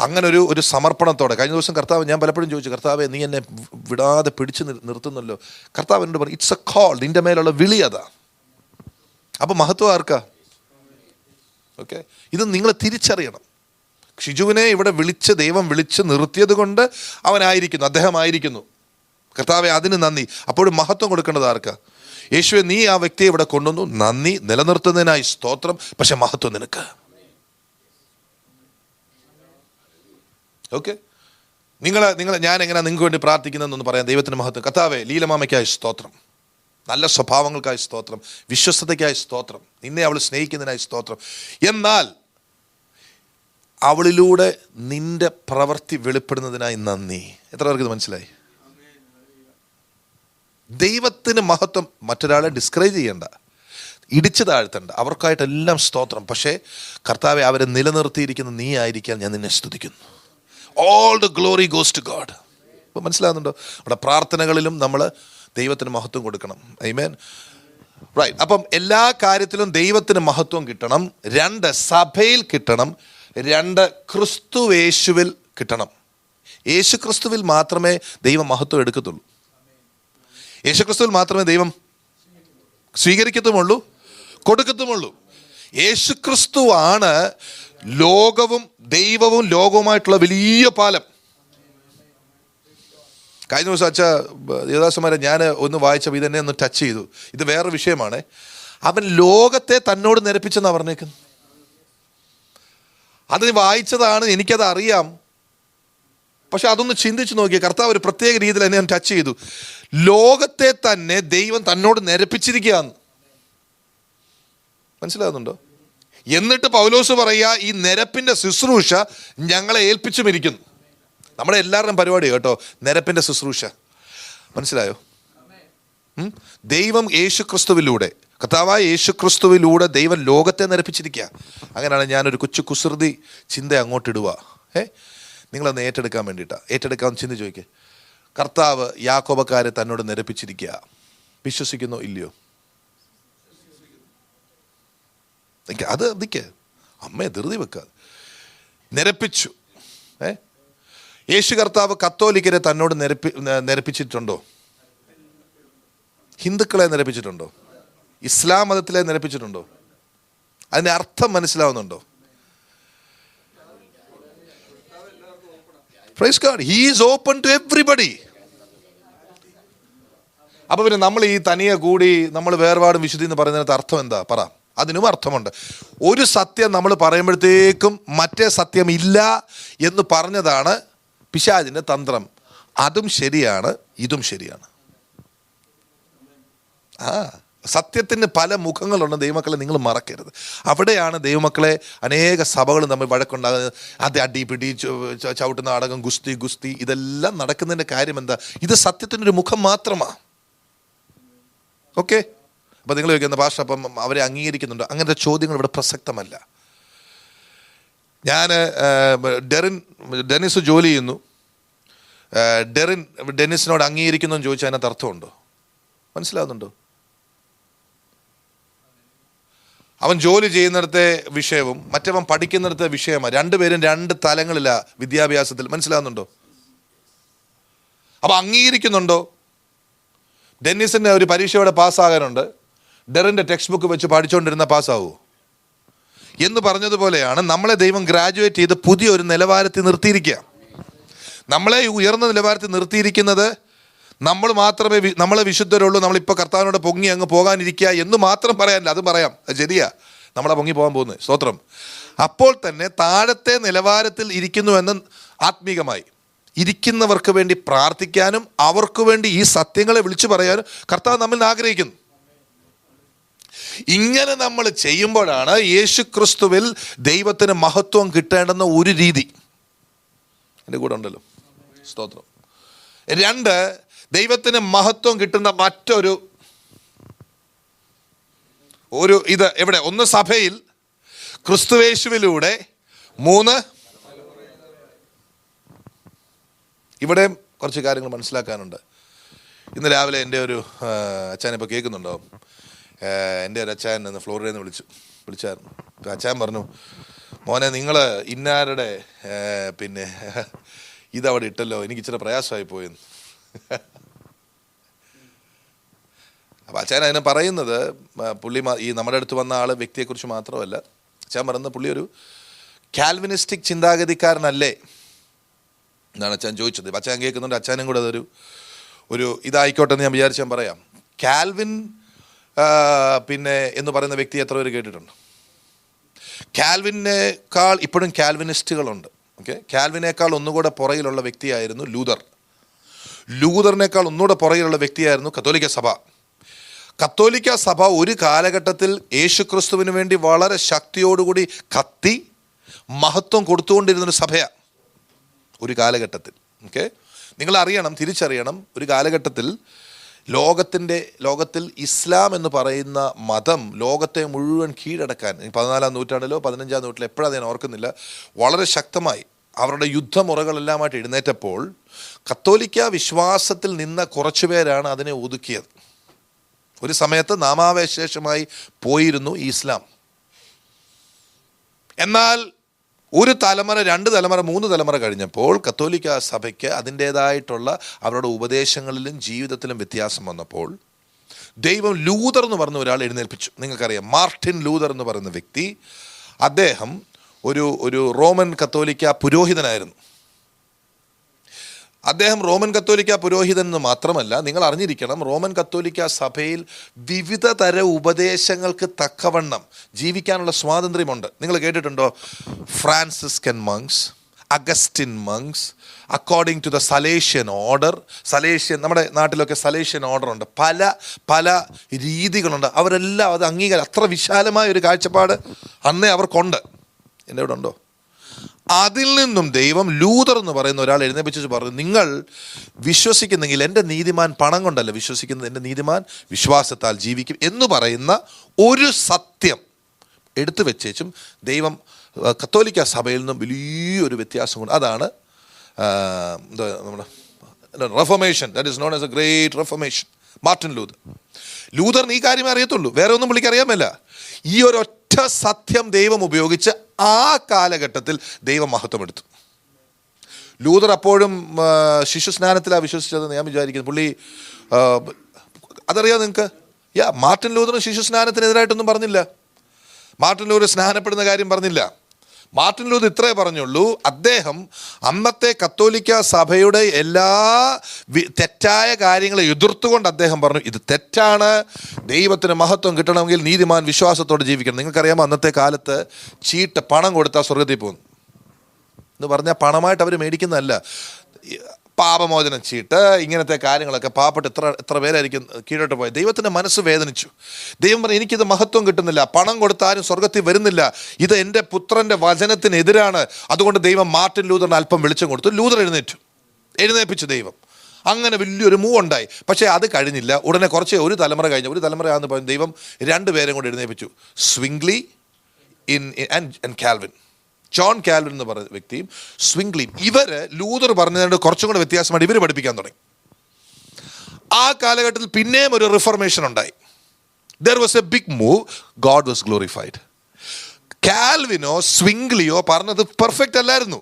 അങ്ങനെ ഒരു സമർപ്പണത്തോടെ. കഴിഞ്ഞ ദിവസം കർത്താവ്, ഞാൻ പലപ്പോഴും ചോദിച്ചു, കർത്താവെ നീ എന്നെ വിടാതെ പിടിച്ചു നിർത്തുന്നല്ലോ. കർത്താവ് എന്നോട് പറഞ്ഞു, ഇറ്റ്സ് എ കോൾ, നിൻ്റെ മേലുള്ള വിളി അതാ. അപ്പം മഹത്വം ആർക്കാ? ഓക്കെ, ഇത് നിങ്ങൾ തിരിച്ചറിയണം. ഷിജുവിനെ ഇവിടെ ദൈവം വിളിച്ച് നിർത്തിയത് കൊണ്ട് അവനായിരിക്കുന്നു, അദ്ദേഹമായിരിക്കുന്നു. കർത്താവെ അതിന് നന്ദി. അപ്പോഴും മഹത്വം കൊടുക്കേണ്ടത് ആർക്കാ? യേശുവെ നീ ആ വ്യക്തിയെ ഇവിടെ കൊണ്ടുവന്നു, നന്ദി, നിലനിർത്തുന്നതിനായി സ്തോത്രം, പക്ഷെ മഹത്വം നിനക്ക്. ഓക്കെ, ഞാൻ എങ്ങനെയാണ് നിങ്ങൾക്ക് വേണ്ടി പ്രാർത്ഥിക്കുന്നതെന്നൊന്ന് പറയാം. ദൈവത്തിന് മഹത്വം. കർത്താവേ, ലീലമാമയ്ക്കായി സ്തോത്രം, നല്ല സ്വഭാവങ്ങൾക്കായി സ്തോത്രം, വിശ്വസ്തതയ്ക്കായി സ്തോത്രം, നിന്നെ അവൾ സ്നേഹിക്കുന്നതിനായി സ്തോത്രം. എന്നാൽ അവളിലൂടെ നിന്റെ പ്രവൃത്തി വെളിപ്പെടുന്നതിനായി നന്ദി. എത്ര പേർക്ക് ഇത് മനസ്സിലായി? ദൈവത്തിന് മഹത്വം. മറ്റൊരാളെ ഡിസ്കറേജ് ചെയ്യണ്ട, ഇടിച്ചു താഴ്ത്തണ്ട, അവർക്കായിട്ടെല്ലാം സ്തോത്രം. പക്ഷേ കർത്താവെ, അവരെ നിലനിർത്തിയിരിക്കുന്ന നീ ആയിരിക്കാൻ ഞാൻ നിന്നെ സ്തുതിക്കുന്നു. All the glory goes to God. ഇപ്പോൾ മനസ്സിലാകുന്നുണ്ടോ? നമ്മുടെ പ്രാർത്ഥനകളിലും നമ്മൾ ദൈവത്തിന് മഹത്വം കൊടുക്കണം. ആമേൻ. റൈറ്റ്. അപ്പം എല്ലാ കാര്യത്തിലും ദൈവത്തിന് മഹത്വം കിട്ടണം. 2, സഭയിൽ കിട്ടണം. 2, ക്രിസ്തുവേശുവിൽ കിട്ടണം. യേശു ക്രിസ്തുവിൽ മാത്രമേ ദൈവം മഹത്വം എടുക്കത്തുള്ളൂ. യേശു ക്രിസ്തുവിൽ മാത്രമേ ദൈവം സ്വീകരിക്കത്തുമുള്ളൂ, കൊടുക്കത്തുമുള്ളൂ. യേശു ക്രിസ്തുവാണ് ലോകവും ദൈവവും ലോകവുമായിട്ടുള്ള വലിയ പാലം. കഴിഞ്ഞ ദിവസം ദേവദാസന്മാരെ ഞാൻ ഒന്ന് വായിച്ചപ്പോൾ ഇതെന്നെ ഒന്ന് ടച്ച് ചെയ്തു. ഇത് വേറെ വിഷയമാണ്. അവൻ ലോകത്തെ തന്നോട് നിരപ്പിച്ചെന്നാണ് പറഞ്ഞേക്കുന്നത്. അത് വായിച്ചതാണ്, എനിക്കത് അറിയാം. പക്ഷെ അതൊന്ന് ചിന്തിച്ച് നോക്കിയ കർത്താവ് ഒരു പ്രത്യേക രീതിയിൽ എന്നെ ടച്ച് ചെയ്തു. ലോകത്തെ തന്നെ ദൈവം തന്നോട് നിരപ്പിച്ചിരിക്കുകയാണ്. മനസ്സിലാകുന്നുണ്ടോ? എന്നിട്ട് പൗലോസ് പറയുക, ഈ നിരപ്പിന്റെ ശുശ്രൂഷ ഞങ്ങളെ ഏൽപ്പിച്ചുമിരിക്കുന്നു. നമ്മുടെ എല്ലാവരുടെയും പരിപാടി കേട്ടോ, നിരപ്പിന്റെ ശുശ്രൂഷ. മനസ്സിലായോ? ദൈവം യേശു ക്രിസ്തുവിലൂടെ, കർത്താവായ യേശു ക്രിസ്തുവിലൂടെ ദൈവം ലോകത്തെ നിരപ്പിച്ചിരിക്കുക. അങ്ങനെയാണ് ഞാനൊരു കൊച്ചു കുസൃതി ചിന്ത അങ്ങോട്ടിടുക. നിങ്ങളൊന്ന് ഏറ്റെടുക്കാൻ വേണ്ടിയിട്ടാണ്. ഏറ്റെടുക്കാൻ ചിന്ത ചോദിക്കുക. കർത്താവ് യാക്കോബക്കാരെ തന്നോട് നിരപ്പിച്ചിരിക്കുക. വിശ്വസിക്കുന്നോ ഇല്ലയോ? അത് നിൽക്കുക, അമ്മയെ ധൃതി വെക്കാതെ. നിരപ്പിച്ചു. യേശു കർത്താവ് കത്തോലിക്കരെ തന്നോട് നിരപ്പിച്ചിട്ടുണ്ടോ? ഹിന്ദുക്കളെ നിരപ്പിച്ചിട്ടുണ്ടോ? ഇസ്ലാം മതത്തിലെ നിരപ്പിച്ചിട്ടുണ്ടോ? അതിൻ്റെ അർത്ഥം മനസ്സിലാവുന്നുണ്ടോ? Praise God. He is open to everybody. അപ്പൊ പിന്നെ നമ്മൾ ഈ തനിയെ കൂടി നമ്മൾ വേർപാടും വിശുദ്ധി എന്ന് പറയുന്നതിനകത്ത് അർത്ഥം എന്താ? പറ. അതിനും അർത്ഥമുണ്ട്. ഒരു സത്യം നമ്മൾ പറയുമ്പോഴത്തേക്കും മറ്റേ സത്യം ഇല്ല എന്ന് പറഞ്ഞതാണ് പിശാചിന്റെ തന്ത്രം. അതും ശരിയാണ്, ഇതും ശരിയാണ്. സത്യത്തിന് പല മുഖങ്ങളുണ്ട് ദൈവമക്കളെ, നിങ്ങൾ മറക്കരുത്. അവിടെയാണ് ദൈവമക്കളെ അനേക സഭകൾ തമ്മിൽ വഴക്കുണ്ടാകുന്നത്. അത് അടി പിടി, ചവിട്ടുന്ന നാടകം, ഗുസ്തി ഇതെല്ലാം നടക്കുന്നതിൻ്റെ കാര്യം എന്താ? ഇത് സത്യത്തിനൊരു മുഖം മാത്രമാണ്. ഓക്കെ. അപ്പം നിങ്ങൾ ചോദിക്കുന്ന ഭാഷ അപ്പം അവരെ അംഗീകരിക്കുന്നുണ്ടോ? അങ്ങനത്തെ ചോദ്യങ്ങൾ ഇവിടെ പ്രസക്തമല്ല. ഞാൻ ഡെന്നിസ് ജോലി ചെയ്യുന്നു. ഡെന്നിസിനോട് അംഗീകരിക്കുന്നു എന്ന് ചോദിച്ചാൽ അതിനകത്ത് അർത്ഥമുണ്ടോ? മനസ്സിലാവുന്നുണ്ടോ? അവൻ ജോലി ചെയ്യുന്നിടത്തെ വിഷയവും മറ്റവൻ പഠിക്കുന്നിടത്തെ വിഷയമാണ്. രണ്ടുപേരും 2 തലങ്ങളിലാണ് വിദ്യാഭ്യാസത്തിൽ. മനസ്സിലാവുന്നുണ്ടോ? അപ്പം അംഗീകരിക്കുന്നുണ്ടോ? ഡെന്നിസിൻ്റെ ഒരു പരീക്ഷയോടെ പാസ്സാകാനുണ്ട്. ഡെറിൻ്റെ ടെക്സ്റ്റ് ബുക്ക് വെച്ച് പഠിച്ചുകൊണ്ടിരുന്ന പാസ്സാവുമോ? എന്ന് പറഞ്ഞതുപോലെയാണ് നമ്മളെ ദൈവം ഗ്രാജുവേറ്റ് ചെയ്ത് പുതിയൊരു നിലവാരത്തിൽ നിർത്തിയിരിക്കുക. നമ്മളെ ഉയർന്ന നിലവാരത്തിൽ നിർത്തിയിരിക്കുന്നത് നമ്മൾ മാത്രമേ നമ്മളെ വിശുദ്ധരുള്ളൂ, നമ്മളിപ്പോൾ കർത്താവിനോട് പൊങ്ങി അങ്ങ് പോകാനിരിക്കുക എന്ന് മാത്രം പറയാനില്ല. അത് പറയാം, അത് ശരിയാ, നമ്മളെ പൊങ്ങി പോകാൻ പോകുന്നത്. സ്തോത്രം. അപ്പോൾ തന്നെ താഴത്തെ നിലവാരത്തിൽ ഇരിക്കുന്നുവെന്ന് ആത്മീകമായി ഇരിക്കുന്നവർക്ക് വേണ്ടി പ്രാർത്ഥിക്കാനും അവർക്ക് വേണ്ടി ഈ സത്യങ്ങളെ വിളിച്ചു പറയാനും കർത്താവ് നമ്മിൽ ആഗ്രഹിക്കുന്നു. ഇങ്ങനെ നമ്മൾ ചെയ്യുമ്പോഴാണ് യേശു ക്രിസ്തുവിൽ ദൈവത്തിന് മഹത്വം കിട്ടേണ്ടുന്ന ഒരു രീതി. എൻ്റെ കൂടെ ഉണ്ടല്ലോ. സ്തോത്രം. 2, ദൈവത്തിന് മഹത്വം കിട്ടുന്ന മറ്റൊരു ഇത് എവിടെ? 1 സഭയിൽ, ക്രിസ്തുവേശുവിലൂടെ. 3, ഇവിടെ കുറച്ച് കാര്യങ്ങൾ മനസ്സിലാക്കാനുണ്ട്. ഇന്ന് രാവിലെ എൻ്റെ ഒരു അച്ഛൻ ഇപ്പോൾ കേൾക്കുന്നുണ്ടാവും. എൻ്റെ ഒരു അച്ഛൻ ഇന്ന് ഫ്ലോറിഡയിൽ നിന്ന് വിളിച്ചായിരുന്നു. അച്ഛൻ പറഞ്ഞു, മോനെ നിങ്ങൾ ഇന്നാരുടെ പിന്നെ ഇതവിടെ ഇട്ടല്ലോ, എനിക്ക് ഇച്ചിരി പ്രയാസമായി പോയെന്ന്. അപ്പം അച്ഛൻ അതിനെ പറയുന്നത് പുള്ളി ഈ നമ്മുടെ അടുത്ത് വന്ന ആൾ വ്യക്തിയെക്കുറിച്ച് മാത്രമല്ല. അച്ഛൻ പറയുന്നത് പുള്ളി ഒരു കാൽവിനിസ്റ്റിക് ചിന്താഗതിക്കാരനല്ലേ എന്നാണ് അച്ഛൻ ചോദിച്ചത്. അച്ഛൻ കേൾക്കുന്നുണ്ട്. അച്ഛനും കൂടെ ഒരു ഇതായിക്കോട്ടെ എന്ന് ഞാൻ വിചാരിച്ചാൽ പറയാം. കാൽവിൻ പിന്നെ എന്ന് പറയുന്ന വ്യക്തി എത്ര പേര് കേട്ടിട്ടുണ്ട്? കാൽവിനേക്കാൾ ഇപ്പോഴും കാൽവിനിസ്റ്റുകളുണ്ട്. ഓക്കെ. കാൽവിനേക്കാൾ ഒന്നുകൂടെ പുറകിലുള്ള വ്യക്തിയായിരുന്നു ലൂതർ. ലൂതറിനേക്കാൾ ഒന്നുകൂടെ പുറകിലുള്ള വ്യക്തിയായിരുന്നു കത്തോലിക്ക സഭ. കത്തോലിക്ക സഭ ഒരു കാലഘട്ടത്തിൽ യേശുക്രിസ്തുവിന് വേണ്ടി വളരെ ശക്തിയോടുകൂടി കത്തി മഹത്വം കൊടുത്തുകൊണ്ടിരുന്നൊരു സഭയാണ് ഒരു കാലഘട്ടത്തിൽ. ഓക്കെ. നിങ്ങൾ അറിയണം, തിരിച്ചറിയണം, ഒരു കാലഘട്ടത്തിൽ ലോകത്തിൽ ഇസ്ലാം എന്ന് പറയുന്ന മതം ലോകത്തെ മുഴുവൻ കീഴടക്കാൻ 14-ാം നൂറ്റാണ്ടിലോ 15-ാം നൂറ്റാണ്ടിലോ എപ്പോഴാണ് ഞാൻ ഓർക്കുന്നില്ല, വളരെ ശക്തമായി അവരുടെ യുദ്ധമുറകളെല്ലാമായിട്ട് എഴുന്നേറ്റപ്പോൾ കത്തോലിക്ക വിശ്വാസത്തിൽ നിന്ന കുറച്ചു പേരാണ് അതിനെ ഒതുക്കിയത്. ഒരു സമയത്ത് നാമാവശേഷമായി പോയിരുന്നു ഇസ്ലാം. എന്നാൽ ഒരു തലമുറ, 2 തലമുറ, 3 തലമുറ കഴിഞ്ഞപ്പോൾ കത്തോലിക്ക സഭയ്ക്ക് അതിൻ്റേതായിട്ടുള്ള അവരുടെ ഉപദേശങ്ങളിലും ജീവിതത്തിലും വ്യത്യാസം വന്നപ്പോൾ ദൈവം ലൂതർ എന്ന് പറഞ്ഞ ഒരാൾ എഴുന്നേൽപ്പിച്ചു. നിങ്ങൾക്കറിയാം, മാർട്ടിൻ ലൂതർ എന്ന് പറയുന്ന വ്യക്തി, അദ്ദേഹം ഒരു റോമൻ കത്തോലിക്ക പുരോഹിതനായിരുന്നു. അദ്ദേഹം റോമൻ കത്തോലിക്ക പുരോഹിതൻ എന്ന് മാത്രമല്ല, നിങ്ങൾ അറിഞ്ഞിരിക്കണം, റോമൻ കത്തോലിക്ക സഭയിൽ വിവിധ തര ഉപദേശങ്ങൾക്ക് തക്കവണ്ണം ജീവിക്കാനുള്ള സ്വാതന്ത്ര്യമുണ്ട്. നിങ്ങൾ കേട്ടിട്ടുണ്ടോ? Franciscan monks, Augustine monks, according to the Salesian order. നമ്മുടെ നാട്ടിലൊക്കെ സലേഷ്യൻ ഓർഡർ ഉണ്ട്. പല രീതികളുണ്ട്. അവരെല്ലാം അത് അംഗീകാരം, അത്ര വിശാലമായ ഒരു കാഴ്ചപ്പാട് അന്നേ അവർക്കുണ്ട്. എൻ്റെ ഇവിടെ ഉണ്ടോ? അതിൽ നിന്നും ദൈവം ലൂതർ എന്ന് പറയുന്ന ഒരാൾ എഴുന്നേൽപ്പിച്ചു പറഞ്ഞു, നിങ്ങൾ വിശ്വസിക്കുന്നെങ്കിൽ എൻ്റെ നീതിമാൻ പണം കൊണ്ടല്ല വിശ്വസിക്കുന്നത്, എൻ്റെ നീതിമാൻ വിശ്വാസത്താൽ ജീവിക്കും എന്ന് പറയുന്ന ഒരു സത്യം എടുത്തു വെച്ചേച്ചും ദൈവം കത്തോലിക്ക സഭയിൽ നിന്നും വലിയൊരു വ്യത്യാസം കൊണ്ട്, അതാണ് നമ്മുടെ reformation. That is known as a great reformation. Martin ലൂതറിന് ഈ കാര്യമേ അറിയത്തുള്ളൂ, വേറെ ഒന്നും പുള്ളിക്കറിയാമല്ല. ഈ ഒരൊറ്റ സത്യം ദൈവം ഉപയോഗിച്ച് ആ കാലഘട്ടത്തിൽ ദൈവം മഹത്വമെടുത്തു. ലൂതർ അപ്പോഴും ശിശു സ്നാനത്തിലാണ് വിശ്വസിച്ചതെന്ന് ഞാൻ വിചാരിക്കുന്നു. പുള്ളി അതറിയാം നിങ്ങൾക്ക്? മാർട്ടിൻ ലൂതർ ശിശു സ്നാനത്തിനെതിരായിട്ടൊന്നും പറഞ്ഞില്ല. മാർട്ടിൻ ലൂതർ സ്നാനപ്പെടുന്ന കാര്യം പറഞ്ഞില്ല. മാർട്ടിൻ ലൂതർ ഇത്രേ പറഞ്ഞുള്ളൂ, അദ്ദേഹം അന്നത്തെ കത്തോലിക്ക സഭയുടെ എല്ലാ തെറ്റായ കാര്യങ്ങളെ എതിർത്തുകൊണ്ട് അദ്ദേഹം പറഞ്ഞു, ഇത് തെറ്റാണ്, ദൈവത്തിന് മഹത്വം കിട്ടണമെങ്കിൽ നീതിമാൻ വിശ്വാസത്തോടെ ജീവിക്കണം. നിങ്ങൾക്കറിയാമോ, അന്നത്തെ കാലത്ത് ചീട്ട് പണം കൊടുത്താൽ സ്വർഗത്തിൽ പോകുന്നു എന്ന് പറഞ്ഞാൽ പണമായിട്ട് അവർ മേടിക്കുന്നതല്ല. പാപമോചനം ചീട്ട്, ഇങ്ങനത്തെ കാര്യങ്ങളൊക്കെ പാവപ്പെട്ട് എത്ര പേരായിരിക്കും കീഴോട്ട് പോയത്. ദൈവത്തിൻ്റെ മനസ്സ് വേദനിച്ചു. ദൈവം പറഞ്ഞു, എനിക്കിത് മഹത്വം കിട്ടുന്നില്ല, പണം കൊടുത്താലും സ്വർഗത്തിൽ വരുന്നില്ല, ഇത് എൻ്റെ പുത്രൻ്റെ വചനത്തിനെതിരാണ്. അതുകൊണ്ട് ദൈവം മാർട്ടിൻ ലൂതറിന് അല്പം വെളിച്ചം കൊടുത്തു. ലൂതർ എഴുന്നേൽപ്പിച്ചു ദൈവം. അങ്ങനെ വലിയൊരു മൂവ് ഉണ്ടായി. പക്ഷേ അത് കഴിഞ്ഞില്ല. ഉടനെ ഒരു തലമുറയാണെന്ന് പറഞ്ഞു ദൈവം 2 പേരെ കൊണ്ട് എഴുന്നേൽപ്പിച്ചു, Zwingli and Calvin. John Calvin എന്ന് പറയുന്ന വ്യക്തിയും സ്വിംഗ്ലിയും. ഇവര് ലൂതർ പറഞ്ഞതുകൊണ്ട് കുറച്ചും കൂടെ വ്യത്യാസമായിട്ട് ഇവർ പഠിപ്പിക്കാൻ തുടങ്ങി. ആ കാലഘട്ടത്തിൽ പിന്നെയും ഒരു റിഫർമേഷൻ ഉണ്ടായി. There was a big move. God was glorified. കാൽവിനോ സ്വിംഗ്ലിയോ പറഞ്ഞത് പെർഫെക്റ്റ് അല്ലായിരുന്നു.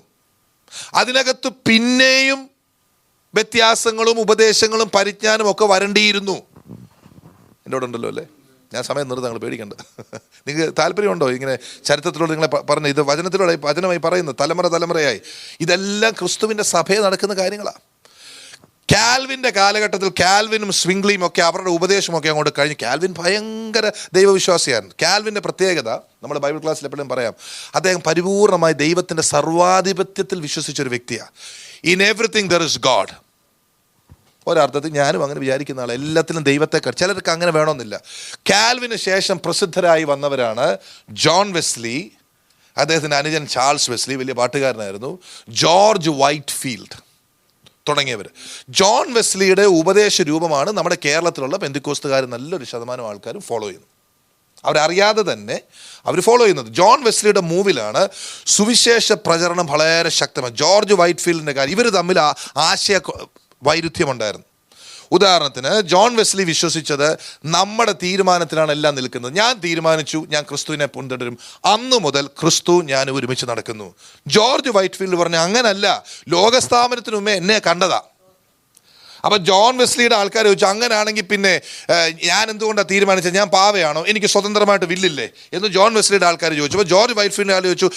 അതിനകത്ത് പിന്നെയും വ്യത്യാസങ്ങളും ഉപദേശങ്ങളും പരിജ്ഞാനവും ഒക്കെ വരേണ്ടിയിരുന്നു. എൻ്റെ കൂടെ ഉണ്ടല്ലോ അല്ലേ? ഞാൻ സമയം നിർത്തി, നിങ്ങൾ പേടിക്കണ്ട. നിങ്ങൾക്ക് താല്പര്യമുണ്ടോ ഇങ്ങനെ ചരിത്രത്തിലൂടെ നിങ്ങളെ പറഞ്ഞ ഇത് വചനമായി പറയുന്നത് തലമുറയായി? ഇതെല്ലാം ക്രിസ്തുവിൻ്റെ സഭയിൽ നടക്കുന്ന കാര്യങ്ങളാണ്. കാൽവിൻ്റെ കാലഘട്ടത്തിൽ കാൽവിനും സ്വിംഗ്ലിയും ഒക്കെ അവരുടെ ഉപദേശമൊക്കെ അങ്ങോട്ട് കഴിഞ്ഞ്, കാൽവിൻ ഭയങ്കര ദൈവവിശ്വാസിയായിരുന്നു. കാൽവിൻ്റെ പ്രത്യേകത നമ്മുടെ ബൈബിൾ ക്ലാസ്സിൽ എപ്പോഴും പറയാം, അദ്ദേഹം പരിപൂർണമായി ദൈവത്തിൻ്റെ സർവാധിപത്യത്തിൽ വിശ്വസിച്ചൊരു വ്യക്തിയാണ്. In everything there is God. ഒരർത്ഥത്തിൽ ഞാനും അങ്ങനെ വിചാരിക്കുന്ന ആളാണ്. എല്ലാത്തിലും ദൈവത്തെ. ചിലർക്ക് അങ്ങനെ വേണമെന്നില്ല. കാൽവിന് ശേഷം പ്രസിദ്ധരായി വന്നവരാണ് ജോൺ വെസ്ലി, അദ്ദേഹത്തിൻ്റെ അനുജൻ ചാൾസ് വെസ്ലി, വലിയ പാട്ടുകാരനായിരുന്നു, ജോർജ് വൈറ്റ് ഫീൽഡ് തുടങ്ങിയവർ. ജോൺ വെസ്ലിയുടെ ഉപദേശ രൂപമാണ് നമ്മുടെ കേരളത്തിലുള്ള പെന്തിക്കോസ്തുകാർ നല്ലൊരു ശതമാനം ആൾക്കാരും ഫോളോ ചെയ്യുന്നത്. അവരറിയാതെ തന്നെ അവർ ഫോളോ ചെയ്യുന്നത്. ജോൺ വെസ്ലിയുടെ മൂവിലാണ് സുവിശേഷ പ്രചരണം വളരെ ശക്തമാണ്. ജോർജ് വൈറ്റ് ഫീൽഡിൻ്റെ കാര്യം, ഇവർ തമ്മിൽ ആശയ വൈരുദ്ധ്യമുണ്ടായിരുന്നു. ഉദാഹരണത്തിന് ജോൺ വെസ്ലി വിശ്വസിച്ചത് നമ്മുടെ തീരുമാനത്തിലാണ് എല്ലാം നിൽക്കുന്നത്. ഞാൻ തീരുമാനിച്ചു ഞാൻ ക്രിസ്തുവിനെ പിന്തുടരും, അന്നു മുതൽ ക്രിസ്തു ഞാൻ ഒരുമിച്ച് നടക്കുന്നു. ജോർജ് വൈറ്റ് ഫീൽഡ് പറഞ്ഞു അങ്ങനല്ല, ലോകസ്ഥാപനത്തിന് മുമ്പേ എന്നെ കണ്ടതാ. അപ്പം ജോൺ വെസ്ലിയുടെ ആൾക്കാർ ചോദിച്ചു, അങ്ങനെയാണെങ്കിൽ പിന്നെ ഞാൻ എന്തുകൊണ്ടാണ് തീരുമാനിച്ചത്? ഞാൻ പാവയാണോ? എനിക്ക് സ്വതന്ത്രമായിട്ട് വില്ലില്ലേ എന്ന് ജോൺ വെസ്ലിയുടെ ആൾക്കാർ ചോദിച്ചു. അപ്പോൾ ജോർജ് വൈറ്റ് ഫീൽഡിൻ്റെ ആൾ ചോദിച്ചു,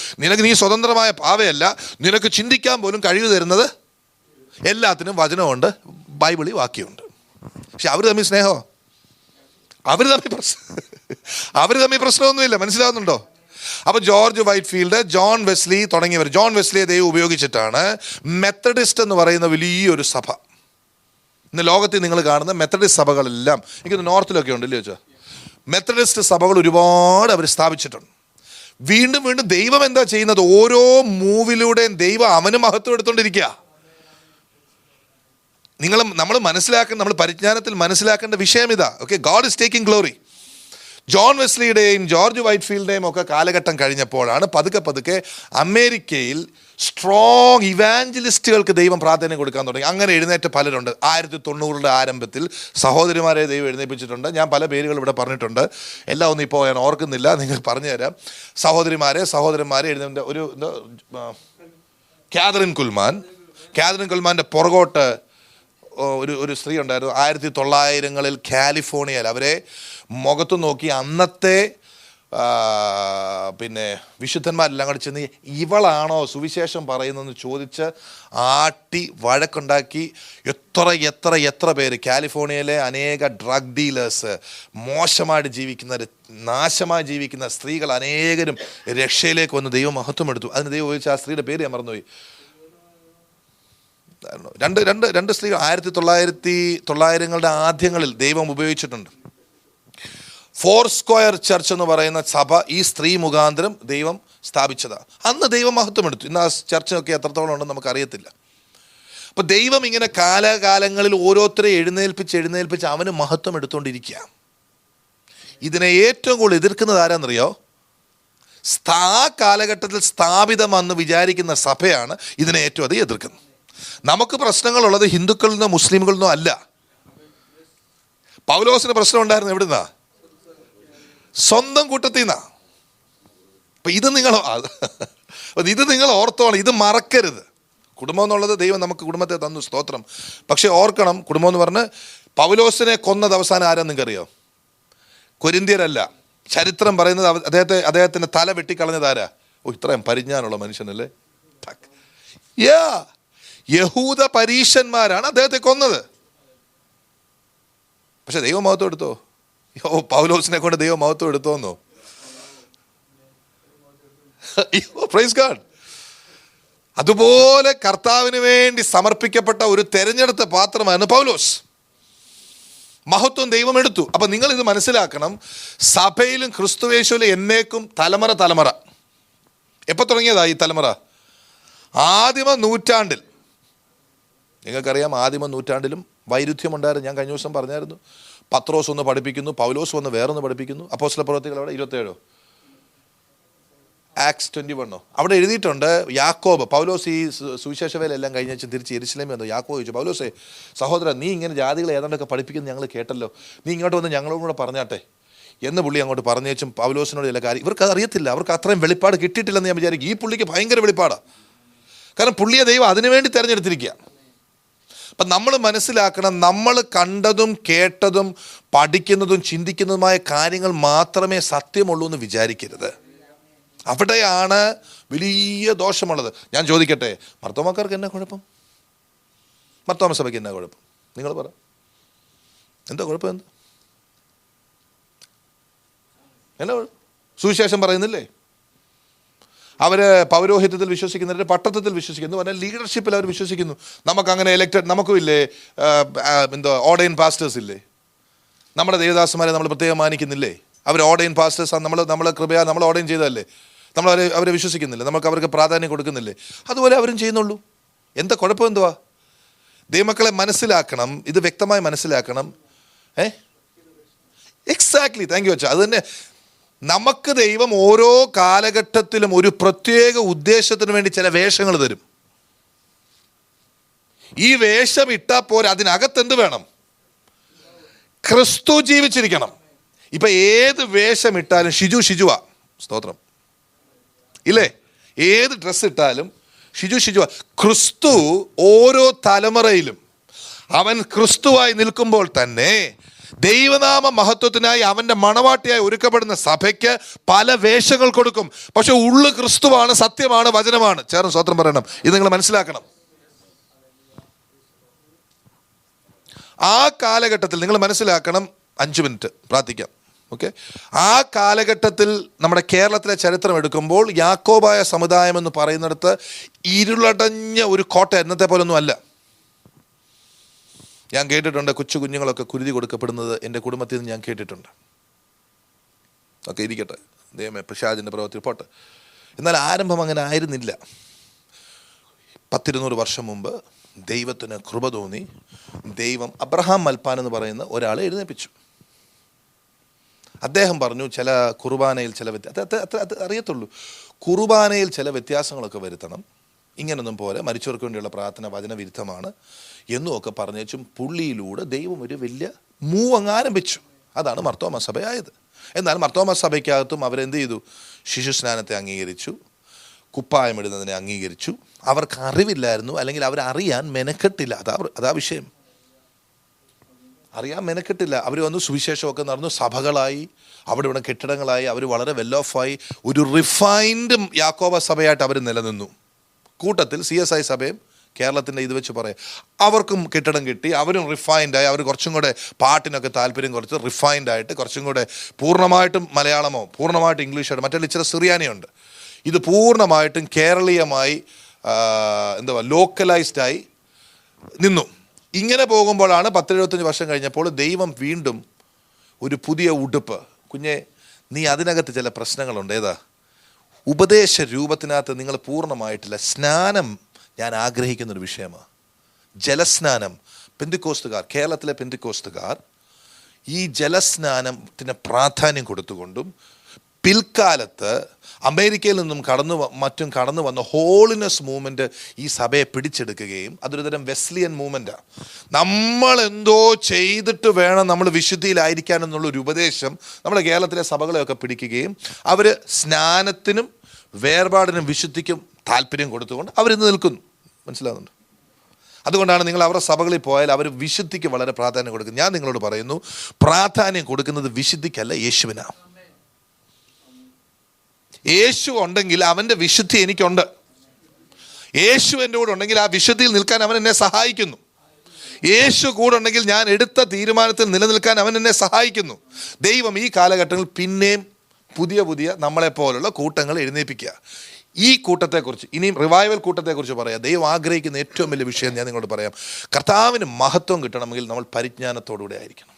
നീ സ്വതന്ത്രമായ പാവയല്ല, നിനക്ക് ചിന്തിക്കാൻ പോലും കഴിവ് തരുന്നത് എല്ലാത്തിനും വചനമുണ്ട്, ബൈബിളിൽ വാക്യമുണ്ട്. പക്ഷെ അവർ തമ്മിൽ സ്നേഹമോ? അവർ തമ്മിൽ പ്രശ്നമൊന്നുമില്ല. മനസ്സിലാവുന്നുണ്ടോ? അപ്പോൾ George white field, John Wesley തുടങ്ങിയവർ, ജോൺ വെസ്ലിയെ ദൈവം ഉപയോഗിച്ചിട്ടാണ് മെത്തഡിസ്റ്റ് എന്ന് പറയുന്ന വലിയൊരു സഭ. ഇന്ന് ലോകത്തിൽ നിങ്ങൾ കാണുന്ന മെത്തഡിസ്റ്റ് സഭകളെല്ലാം, എനിക്കൊന്ന് നോർത്തിലൊക്കെ ഉണ്ടല്ലോ ചോദിച്ചാൽ, മെത്തഡിസ്റ്റ് സഭകൾ ഒരുപാട് അവർ സ്ഥാപിച്ചിട്ടുണ്ട്. വീണ്ടും ദൈവം എന്താ ചെയ്യുന്നത്? ഓരോ മൂവിലൂടെയും ദൈവം അവന് മഹത്വം എടുത്തുകൊണ്ടിരിക്കുക. നമ്മൾ മനസ്സിലാക്കേണ്ട, നമ്മൾ പരിജ്ഞാനത്തിൽ മനസ്സിലാക്കേണ്ട വിഷയം ഇതാ. Okay, God is taking glory. John വെസ്ലിയുടെയും ജോർജ് വൈറ്റ്ഫീൽഡിൻ്റെയും ഒക്കെ കാലഘട്ടം കഴിഞ്ഞപ്പോഴാണ് പതുക്കെ അമേരിക്കയിൽ സ്ട്രോങ് ഇവാഞ്ചലിസ്റ്റുകൾക്ക് ദൈവം പ്രാധാന്യം കൊടുക്കാൻ തുടങ്ങി. അങ്ങനെ എഴുന്നേറ്റ പലരുണ്ട്. 1990 ആരംഭത്തിൽ സഹോദരിമാരെ ദൈവം എഴുന്നേൽപ്പിച്ചിട്ടുണ്ട്. ഞാൻ പല പേരുകൾ ഇവിടെ പറഞ്ഞിട്ടുണ്ട്, എല്ലാം ഒന്നും ഇപ്പോൾ ഞാൻ ഓർക്കുന്നില്ല, നിങ്ങൾ പറഞ്ഞുതരാം. സഹോദരന്മാരെ എഴുന്നേറ്റ കാതറിൻ കുൽമാൻ്റെ പുറകോട്ട് ഒരു സ്ത്രീ ഉണ്ടായിരുന്നു. 1900 കാലിഫോർണിയയിൽ അവരെ മുഖത്ത് നോക്കി അന്നത്തെ പിന്നെ വിശുദ്ധന്മാരെല്ലാം കൂടെ ചെന്ന് ഇവളാണോ സുവിശേഷം പറയുന്നതെന്ന് ചോദിച്ച് ആട്ടി വഴക്കുണ്ടാക്കി. എത്ര പേര് കാലിഫോർണിയയിലെ അനേക ഡ്രഗ് ഡീലേഴ്സ്, മോശമായിട്ട് ജീവിക്കുന്നവർ, നാശമായി ജീവിക്കുന്ന സ്ത്രീകൾ അനേകരും രക്ഷയിലേക്ക് വന്ന് ദൈവം മഹത്വം എടുത്തു. അതിന് ദൈവം ചോദിച്ച ആ സ്ത്രീയുടെ പേര് ഞാൻ മറന്നുപോയി. രണ്ട് സ്ത്രീകൾ 1900 ആദ്യങ്ങളിൽ ദൈവം ഉപയോഗിച്ചിട്ടുണ്ട്. ഫോർ സ്ക്വയർ ചർച്ച് എന്ന് പറയുന്ന സഭ ഈ സ്ത്രീ മുഖാന്തരം ദൈവം സ്ഥാപിച്ചതാണ്. അന്ന് ദൈവം മഹത്വം എടുത്തു. ഇന്ന് ആ ചർച്ചൊക്കെ എത്രത്തോളം ഉണ്ടെന്ന് നമുക്കറിയത്തില്ല. അപ്പോൾ ദൈവം ഇങ്ങനെ കാലാകാലങ്ങളിൽ ഓരോരുത്തരെ എഴുന്നേൽപ്പിച്ച് അവന് മഹത്വം എടുത്തുകൊണ്ടിരിക്കുക. ഇതിനെ ഏറ്റവും കൂടുതൽ എതിർക്കുന്നത് ആരാന്നറിയോ? ആ കാലഘട്ടത്തിൽ സ്ഥാപിതമെന്ന് വിചാരിക്കുന്ന സഭയാണ് ഇതിനെ ഏറ്റവും അധികം എതിർക്കുന്നത്. നമുക്ക് പ്രശ്നങ്ങളുള്ളത് ഹിന്ദുക്കളിൽ നിന്നോ മുസ്ലിമുകളിൽ നിന്നോ അല്ല. പൗലോസിന് പ്രശ്നം ഉണ്ടായിരുന്നു എവിടുന്നാ? സ്വന്തം കൂട്ടത്തിൽ നിന്നാ. അപ്പൊ ഇത് നിങ്ങൾ ഓർത്തോണം, ഇത് മറക്കരുത്. കുടുംബം എന്നുള്ളത് ദൈവം നമുക്ക് കുടുംബത്തെ തന്നു, സ്തോത്രം. പക്ഷെ ഓർക്കണം, കുടുംബം എന്ന് പറഞ്ഞ് പൗലോസിനെ കൊന്നത് അവസാനം ആരാ നിങ്ങൾക്കറിയോ? കൊരിന്ത്യരല്ല. ചരിത്രം പറയുന്നത് അദ്ദേഹത്തിന്റെ തല വെട്ടിക്കളഞ്ഞത് ആരാ? ഇത്രയും പരിജ്ഞാനമുള്ള മനുഷ്യനല്ലേ. യഹൂദ പരീശന്മാരാണ് അദ്ദേഹത്തെ കൊന്നത്. പക്ഷെ ദൈവം മഹത്വം എടുത്തോ? പൗലോസിനെ കൊണ്ട് ദൈവം മഹത്വം എടുത്തോന്നോ? Praise God. അതുപോലെ കർത്താവിന് വേണ്ടി സമർപ്പിക്കപ്പെട്ട ഒരു തെരഞ്ഞെടുത്ത പാത്രമാണ് പൗലോസ്. മഹത്വം ദൈവം എടുത്തു. അപ്പൊ നിങ്ങൾ ഇത് മനസ്സിലാക്കണം, സഭയിലും ക്രിസ്തുവേശുവിലും എന്നേക്കും തലമുറ. എപ്പോൾ തുടങ്ങിയതാ ഈ തലമുറ? ആദിമ നൂറ്റാണ്ടിൽ. നിങ്ങൾക്കറിയാം, ആദിമ നൂറ്റാണ്ടിലും വൈരുദ്ധ്യമുണ്ടായിരുന്നു. ഞാൻ കഴിഞ്ഞ ദിവസം പറഞ്ഞായിരുന്നു. പത്രോസ് ഒന്ന് പഠിപ്പിക്കുന്നു, പൗലോസ് വന്ന് വേറൊന്ന് പഠിപ്പിക്കുന്നു. അപ്പോസ്തല പ്രവൃത്തികൾ അവിടെ 27 ആക്സ് 21 അവിടെ എഴുതിയിട്ടുണ്ട്. യാക്കോബ്, പൗലോസ് ഈ സുവിശേഷ വേലയെല്ലാം കഴിഞ്ഞ തിരിച്ച് യെരുശലേമിൽ വന്നു. യാക്കോബ് ചോദിച്ചു, പൗലോസേ സഹോദരൻ, നീ ഇങ്ങനെ ജാതികളെ ഏതാണ്ടൊക്കെ പഠിപ്പിക്കുന്നത് ഞങ്ങൾ കേട്ടല്ലോ, നീ ഇങ്ങോട്ട് വന്ന് ഞങ്ങളോടും കൂടെ പറഞ്ഞാട്ടെ എന്ന് പുള്ളി അങ്ങോട്ട് പറഞ്ഞേച്ചും പൗലോസിനോട് ചില കാര്യം ഇവർക്ക് അറിയത്തില്ല. അവർക്ക് അത്രയും വെളിപ്പാട് കിട്ടിയിട്ടില്ലെന്ന് ഞാൻ വിചാരിക്കും. ഈ പുള്ളിക്ക് ഭയങ്കര വെളിപ്പാടാണ്. കാരണം പുള്ളിയെ ദൈവം അതിനുവേണ്ടി തിരഞ്ഞെടുത്തിരിക്കുക. അപ്പം നമ്മൾ മനസ്സിലാക്കണം, നമ്മൾ കണ്ടതും കേട്ടതും പഠിക്കുന്നതും ചിന്തിക്കുന്നതുമായ കാര്യങ്ങൾ മാത്രമേ സത്യമുള്ളൂ എന്ന് വിചാരിക്കരുത്. അവിടെയാണ് വലിയ ദോഷമുള്ളത്. ഞാൻ ചോദിക്കട്ടെ, മർത്തോമാക്കാർക്ക് എന്നാ കുഴപ്പം? മർത്തോമ സഭയ്ക്ക് എന്നാ കുഴപ്പം? നിങ്ങൾ പറ, എന്താ കുഴപ്പം? എന്നാ സുവിശേഷം പറയുന്നില്ലേ? അവര് പൗരോഹിത്യത്തിൽ വിശ്വസിക്കുന്നവർ പട്ടത്വത്തിൽ വിശ്വസിക്കുന്നു, പറഞ്ഞാൽ ലീഡർഷിപ്പിൽ അവർ വിശ്വസിക്കുന്നു. നമുക്കങ്ങനെ എലക്റ്റഡ്, നമുക്കും ഇല്ലേ ഓർഡൈൻ പാസ്റ്റേഴ്സ് ഇല്ലേ? നമ്മുടെ ദേവദാസന്മാരെ നമ്മൾ പ്രത്യേകം മാനിക്കുന്നില്ലേ? അവർ ഓർഡൈൻ പാസ്റ്റേഴ്സ്, നമ്മൾ കൃപയാ നമ്മൾ ഓർഡൈൻ ചെയ്തതല്ലേ? നമ്മൾ അവരെ വിശ്വസിക്കുന്നില്ലേ? നമുക്ക് അവർക്ക് പ്രാധാന്യം കൊടുക്കുന്നില്ലേ? അതുപോലെ അവരും ചെയ്യുന്നുള്ളൂ. എന്താ കുഴപ്പം? എന്തുവാ? ദൈവമക്കളെ മനസ്സിലാക്കണം, ഇത് വ്യക്തമായി മനസ്സിലാക്കണം. എക്സാക്ട്ലി, താങ്ക് യു അച്ഛാ. അത് തന്നെ, നമുക്ക് ദൈവം ഓരോ കാലഘട്ടത്തിലും ഒരു പ്രത്യേക ഉദ്ദേശത്തിന് വേണ്ടി ചില വേഷങ്ങൾ തരും. ഈ വേഷം ഇട്ടാൽ പോരെ, അതിനകത്ത് എന്ത് വേണം? ക്രിസ്തു ജീവിച്ചിരിക്കണം. ഇപ്പൊ ഏത് വേഷം ഇട്ടാലും ഷിജുവാ, സ്തോത്രം ഇല്ലേ? ഏത് ഡ്രസ്സ് ഇട്ടാലും ഷിജുവാ. ക്രിസ്തു ഓരോ തലമുറയിലും അവൻ ക്രിസ്തുവായി നിൽക്കുമ്പോൾ തന്നെ ദൈവനാമ മഹത്വത്തിനായി അവന്റെ മണവാട്ടിയായി ഒരുക്കപ്പെടുന്ന സഭയ്ക്ക് പല വേഷങ്ങൾ കൊടുക്കും. പക്ഷെ ഉള്ളു ക്രിസ്തുവാണ്, സത്യമാണ്, വചനമാണ്. ചേർന്ന് സ്തോത്രം പറയണം. ഇത് നിങ്ങൾ മനസ്സിലാക്കണം. ആ കാലഘട്ടത്തിൽ നിങ്ങൾ മനസ്സിലാക്കണം. 5 മിനിറ്റ് പ്രാർത്ഥിക്കാം. ഓക്കെ. ആ കാലഘട്ടത്തിൽ നമ്മുടെ കേരളത്തിലെ ചരിത്രം എടുക്കുമ്പോൾ യാക്കോബായ സമുദായം എന്ന് പറയുന്നിടത്ത് ഇരുളടഞ്ഞ ഒരു കോട്ട, എന്നത്തെ പോലൊന്നും അല്ല. ഞാൻ കേട്ടിട്ടുണ്ട് കൊച്ചു കുഞ്ഞുങ്ങളൊക്കെ കുരുതി കൊടുക്കപ്പെടുന്നത് എൻ്റെ കുടുംബത്തിൽ നിന്ന് ഞാൻ കേട്ടിട്ടുണ്ട്. ഒക്കെ ഇരിക്കട്ടെ, ദൈവമേ, പിശാചിൻ്റെ പ്രവൃത്തി പോട്ടെ. എന്നാൽ ആരംഭം അങ്ങനെ ആയിരുന്നില്ല. 100-200 വർഷം മുമ്പ് ദൈവത്തിന് കൃപ തോന്നി. ദൈവം അബ്രഹാം മൽപ്പാൻ എന്ന് പറയുന്ന ഒരാളെ എഴുന്നേൽപ്പിച്ചു. അദ്ദേഹം പറഞ്ഞു ചില കുർബാനയിൽ ചില അത് അറിയത്തുള്ളൂ, കുർബാനയിൽ ചില വ്യത്യാസങ്ങളൊക്കെ വരുത്തണം, ഇങ്ങനൊന്നും പോലെ മരിച്ചവർക്ക് വേണ്ടിയുള്ള പ്രാർത്ഥന വചനവിരുദ്ധമാണ് എന്നുമൊക്കെ പറഞ്ഞേച്ചും പുള്ളിയിലൂടെ ദൈവം ഒരു വലിയ മൂവ് അങ്ങ് ആരംഭിച്ചു. അതാണ് മർത്തോമ സഭയായത്. എന്നാൽ മർത്തോമ സഭയ്ക്കകത്തും അവരെന്ത് ചെയ്തു? ശിശുസ്നാനത്തെ അംഗീകരിച്ചു, കുപ്പായമിടുന്നതിനെ അംഗീകരിച്ചു. അവർക്ക് അറിവില്ലായിരുന്നു, അല്ലെങ്കിൽ അവരറിയാൻ മെനക്കെട്ടില്ല. അതാ വിഷയം. അറിയാൻ മെനക്കെട്ടില്ല. അവർ വന്നു, സുവിശേഷമൊക്കെ നടന്നു, സഭകളായി, അവിടെ ഇവിടെ കെട്ടിടങ്ങളായി, അവർ വളരെ വെൽ ഓഫായി, ഒരു റിഫൈൻഡ് യാക്കോബ സഭയായിട്ട് അവർ നിലനിന്നു. കൂട്ടത്തിൽ CSI സഭയും കേരളത്തിൻ്റെ ഇത് വെച്ച് പറയാം, അവർക്കും കെട്ടിടം കിട്ടി, അവരും റിഫൈൻഡായി. അവർ കുറച്ചും കൂടെ പാട്ടിനൊക്കെ താല്പര്യം കുറച്ച് റിഫൈൻഡായിട്ട്, കുറച്ചും കൂടെ പൂർണ്ണമായിട്ടും മലയാളമോ പൂർണ്ണമായിട്ടും ഇംഗ്ലീഷായിട്ട്, മറ്റേ ഇച്ചിരി സിറിയാനിയുണ്ട്. ഇത് പൂർണ്ണമായിട്ടും കേരളീയമായി ലോക്കലൈസ്ഡായി നിന്നു. ഇങ്ങനെ പോകുമ്പോഴാണ് 10-75 വർഷം കഴിഞ്ഞപ്പോൾ ദൈവം വീണ്ടും ഒരു പുതിയ ഉടുപ്പ്. കുഞ്ഞെ, നീ അതിനകത്ത് ചില പ്രശ്നങ്ങളുണ്ട്. ഏതാ? ഉപദേശ രൂപത്തിനകത്ത് നിങ്ങൾ പൂർണ്ണമായിട്ടില്ല. സ്നാനം ഞാൻ ആഗ്രഹിക്കുന്നൊരു വിഷയമാണ്, ജലസ്നാനം. പെന്തിക്കോസ്തുകാർ, കേരളത്തിലെ പെന്തിക്കോസ്തുകാർ ഈ ജലസ്നാനത്തിന് പ്രാധാന്യം കൊടുത്തുകൊണ്ടും പിൽക്കാലത്ത് അമേരിക്കയിൽ നിന്നും മറ്റും കടന്നു വന്ന ഹോളിനെസ് മൂവ്മെൻറ്റ് ഈ സഭയെ പിടിച്ചെടുക്കുകയും അതൊരു തരം വെസ്ലിയൻ മൂവ്മെൻറ്റാണ്. നമ്മളെന്തോ ചെയ്തിട്ട് വേണം നമ്മൾ വിശുദ്ധിയിലായിരിക്കാൻ എന്നുള്ളൊരു ഉപദേശം നമ്മുടെ കേരളത്തിലെ സഭകളെയൊക്കെ പിടിക്കുകയും അവർ സ്നാനത്തിനും വേർപാടിനും വിശുദ്ധിക്കും താല്പര്യം കൊടുത്തുകൊണ്ട് അവരിന്ന് നിൽക്കുന്നു. മനസ്സിലാകുന്നുണ്ട്? അതുകൊണ്ടാണ് നിങ്ങൾ അവരുടെ സഭകളിൽ പോയാൽ അവർ വിശുദ്ധിക്ക് വളരെ പ്രാധാന്യം കൊടുക്കും. ഞാൻ നിങ്ങളോട് പറയുന്നു, പ്രാധാന്യം കൊടുക്കുന്നത് വിശുദ്ധിക്കല്ല, യേശുവിനാണ്. യേശു ഉണ്ടെങ്കിൽ അവൻ്റെ വിശുദ്ധി എനിക്കുണ്ട്. യേശു എൻ്റെ കൂടെ ഉണ്ടെങ്കിൽ ആ വിശുദ്ധിയിൽ നിൽക്കാൻ അവൻ എന്നെ സഹായിക്കുന്നു. യേശു കൂടെ ഉണ്ടെങ്കിൽ ഞാൻ എടുത്ത തീരുമാനത്തിൽ നിലനിൽക്കാൻ അവൻ എന്നെ സഹായിക്കുന്നു. ദൈവം ഈ കാലഘട്ടങ്ങളിൽ പിന്നെയും പുതിയ പുതിയ നമ്മളെപ്പോലുള്ള കൂട്ടങ്ങൾ എഴുന്നേൽപ്പിക്കുക. ഈ കൂട്ടത്തെക്കുറിച്ച്, ഇനിയും റിവൈവൽ കൂട്ടത്തെക്കുറിച്ച് പറയാം. ദൈവം ആഗ്രഹിക്കുന്ന ഏറ്റവും വലിയ വിഷയം ഞാൻ നിങ്ങളോട് പറയാം. കർത്താവിന് മഹത്വം കിട്ടണമെങ്കിൽ നമ്മൾ പരിജ്ഞാനത്തോടുകൂടെ ആയിരിക്കണം.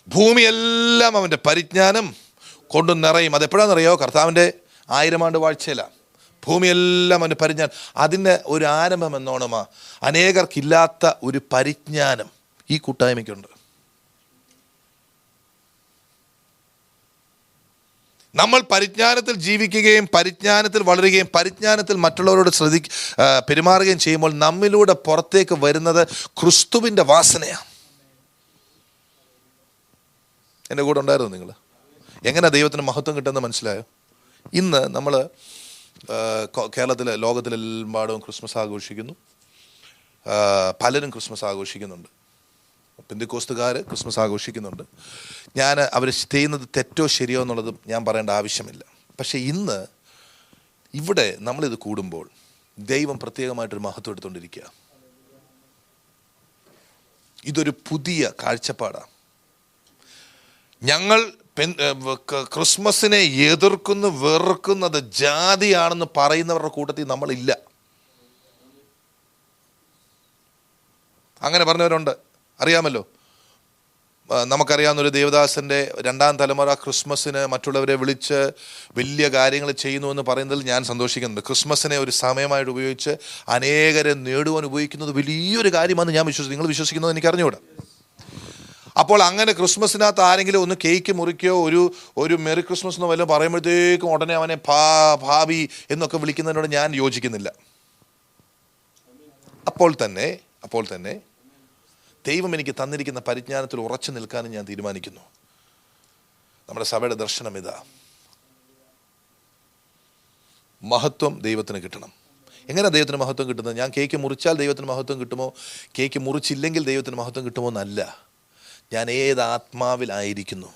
ഭൂമിയെല്ലാം അവൻ്റെ പരിജ്ഞാനം കൊണ്ടു നിറയും. അതെപ്പോഴാണെന്നറിയോ? കർത്താവിൻ്റെ 1000 ആണ്ട് വാഴ്ചയിലാണ്. ഭൂമിയെല്ലാം അവൻ്റെ പരിജ്ഞാനം. അതിന് ഒരു ആരംഭം എന്നോണമാ. അനേകർക്കില്ലാത്ത ഒരു പരിജ്ഞാനം ഈ കൂട്ടായ്മയ്ക്കുണ്ട്. നമ്മൾ പരിജ്ഞാനത്തിൽ ജീവിക്കുകയും പരിജ്ഞാനത്തിൽ വളരുകയും പരിജ്ഞാനത്തിൽ മറ്റുള്ളവരോട് പെരുമാറുകയും ചെയ്യുമ്പോൾ നമ്മിലൂടെ പുറത്തേക്ക് വരുന്നത് ക്രിസ്തുവിൻ്റെ വാസനയാണ്. എൻ്റെ കൂടെ ഉണ്ടായിരുന്നു നിങ്ങൾ? എങ്ങനെ ദൈവത്തിന് മഹത്വം കിട്ടുമെന്ന് മനസ്സിലായോ? ഇന്ന് നമ്മൾ കേരളത്തിലെ, ലോകത്തിലെമ്പാടും ക്രിസ്മസ് ആഘോഷിക്കുന്നു. പലരും ക്രിസ്മസ് ആഘോഷിക്കുന്നുണ്ട്. പെന്തിക്കോസ്തുകാർ ക്രിസ്മസ് ആഘോഷിക്കുന്നുണ്ട്. ഞാൻ അവർ ചെയ്യുന്നത് തെറ്റോ ശരിയോ എന്നുള്ളത് ഞാൻ പറയേണ്ട ആവശ്യമില്ല. പക്ഷേ ഇന്ന് ഇവിടെ നമ്മളിത് കൂടുമ്പോൾ ദൈവം പ്രത്യേകമായിട്ടൊരു മഹത്വം എടുത്തുകൊണ്ടിരിക്കുക. ഇതൊരു പുതിയ കാഴ്ചപ്പാടാണ്. ഞങ്ങൾ ക്രിസ്മസിനെ എതിർക്കുന്നു, വെറുക്കുന്നത് ജാതിയാണെന്ന് പറയുന്നവരുടെ കൂട്ടത്തിൽ നമ്മളില്ല. അങ്ങനെ പറഞ്ഞവരുണ്ട്, അറിയാമല്ലോ. നമുക്കറിയാവുന്നൊരു ദേവദാസൻ്റെ 2ാം തലമുറ ക്രിസ്മസിന് മറ്റുള്ളവരെ വിളിച്ച് വലിയ കാര്യങ്ങൾ ചെയ്യുന്നു എന്ന് പറയുന്നതിൽ ഞാൻ സന്തോഷിക്കുന്നുണ്ട്. ക്രിസ്മസിനെ ഒരു സമയമായിട്ട് ഉപയോഗിച്ച് അനേകരെ നേടുവാൻ ഉപയോഗിക്കുന്നത് വലിയൊരു കാര്യമാണെന്ന് ഞാൻ വിശ്വസിക്കുന്നു. നിങ്ങൾ വിശ്വസിക്കുന്നത് എനിക്ക് അറിഞ്ഞുകൂടാ. അപ്പോൾ അങ്ങനെ ക്രിസ്മസിനകത്ത് ആരെങ്കിലും ഒന്ന് കേക്ക് മുറിക്കുകയോ ഒരു മെറി ക്രിസ്മസ് എന്ന് വല്ലതും പറയുമ്പോഴത്തേക്കും ഉടനെ അവനെ ഭാവി എന്നൊക്കെ വിളിക്കുന്നതിനോട് ഞാൻ യോജിക്കുന്നില്ല. അപ്പോൾ തന്നെ ദൈവം എനിക്ക് തന്നിരിക്കുന്ന പരിജ്ഞാനത്തിൽ ഉറച്ചു നിൽക്കാനും ഞാൻ തീരുമാനിക്കുന്നു. നമ്മുടെ സഭയുടെ ദർശനം ഇതാ. മഹത്വം ദൈവത്തിന് കിട്ടണം. എങ്ങനെ ദൈവത്തിന് മഹത്വം കിട്ടുന്നത്? ഞാൻ കേക്ക് മുറിച്ചാൽ ദൈവത്തിന് മഹത്വം കിട്ടുമോ, കേക്ക് മുറിച്ചില്ലെങ്കിൽ ദൈവത്തിന് മഹത്വം കിട്ടുമോ എന്നല്ല. ഞാൻ ഏത് ആത്മാവിലായിരിക്കുന്നു.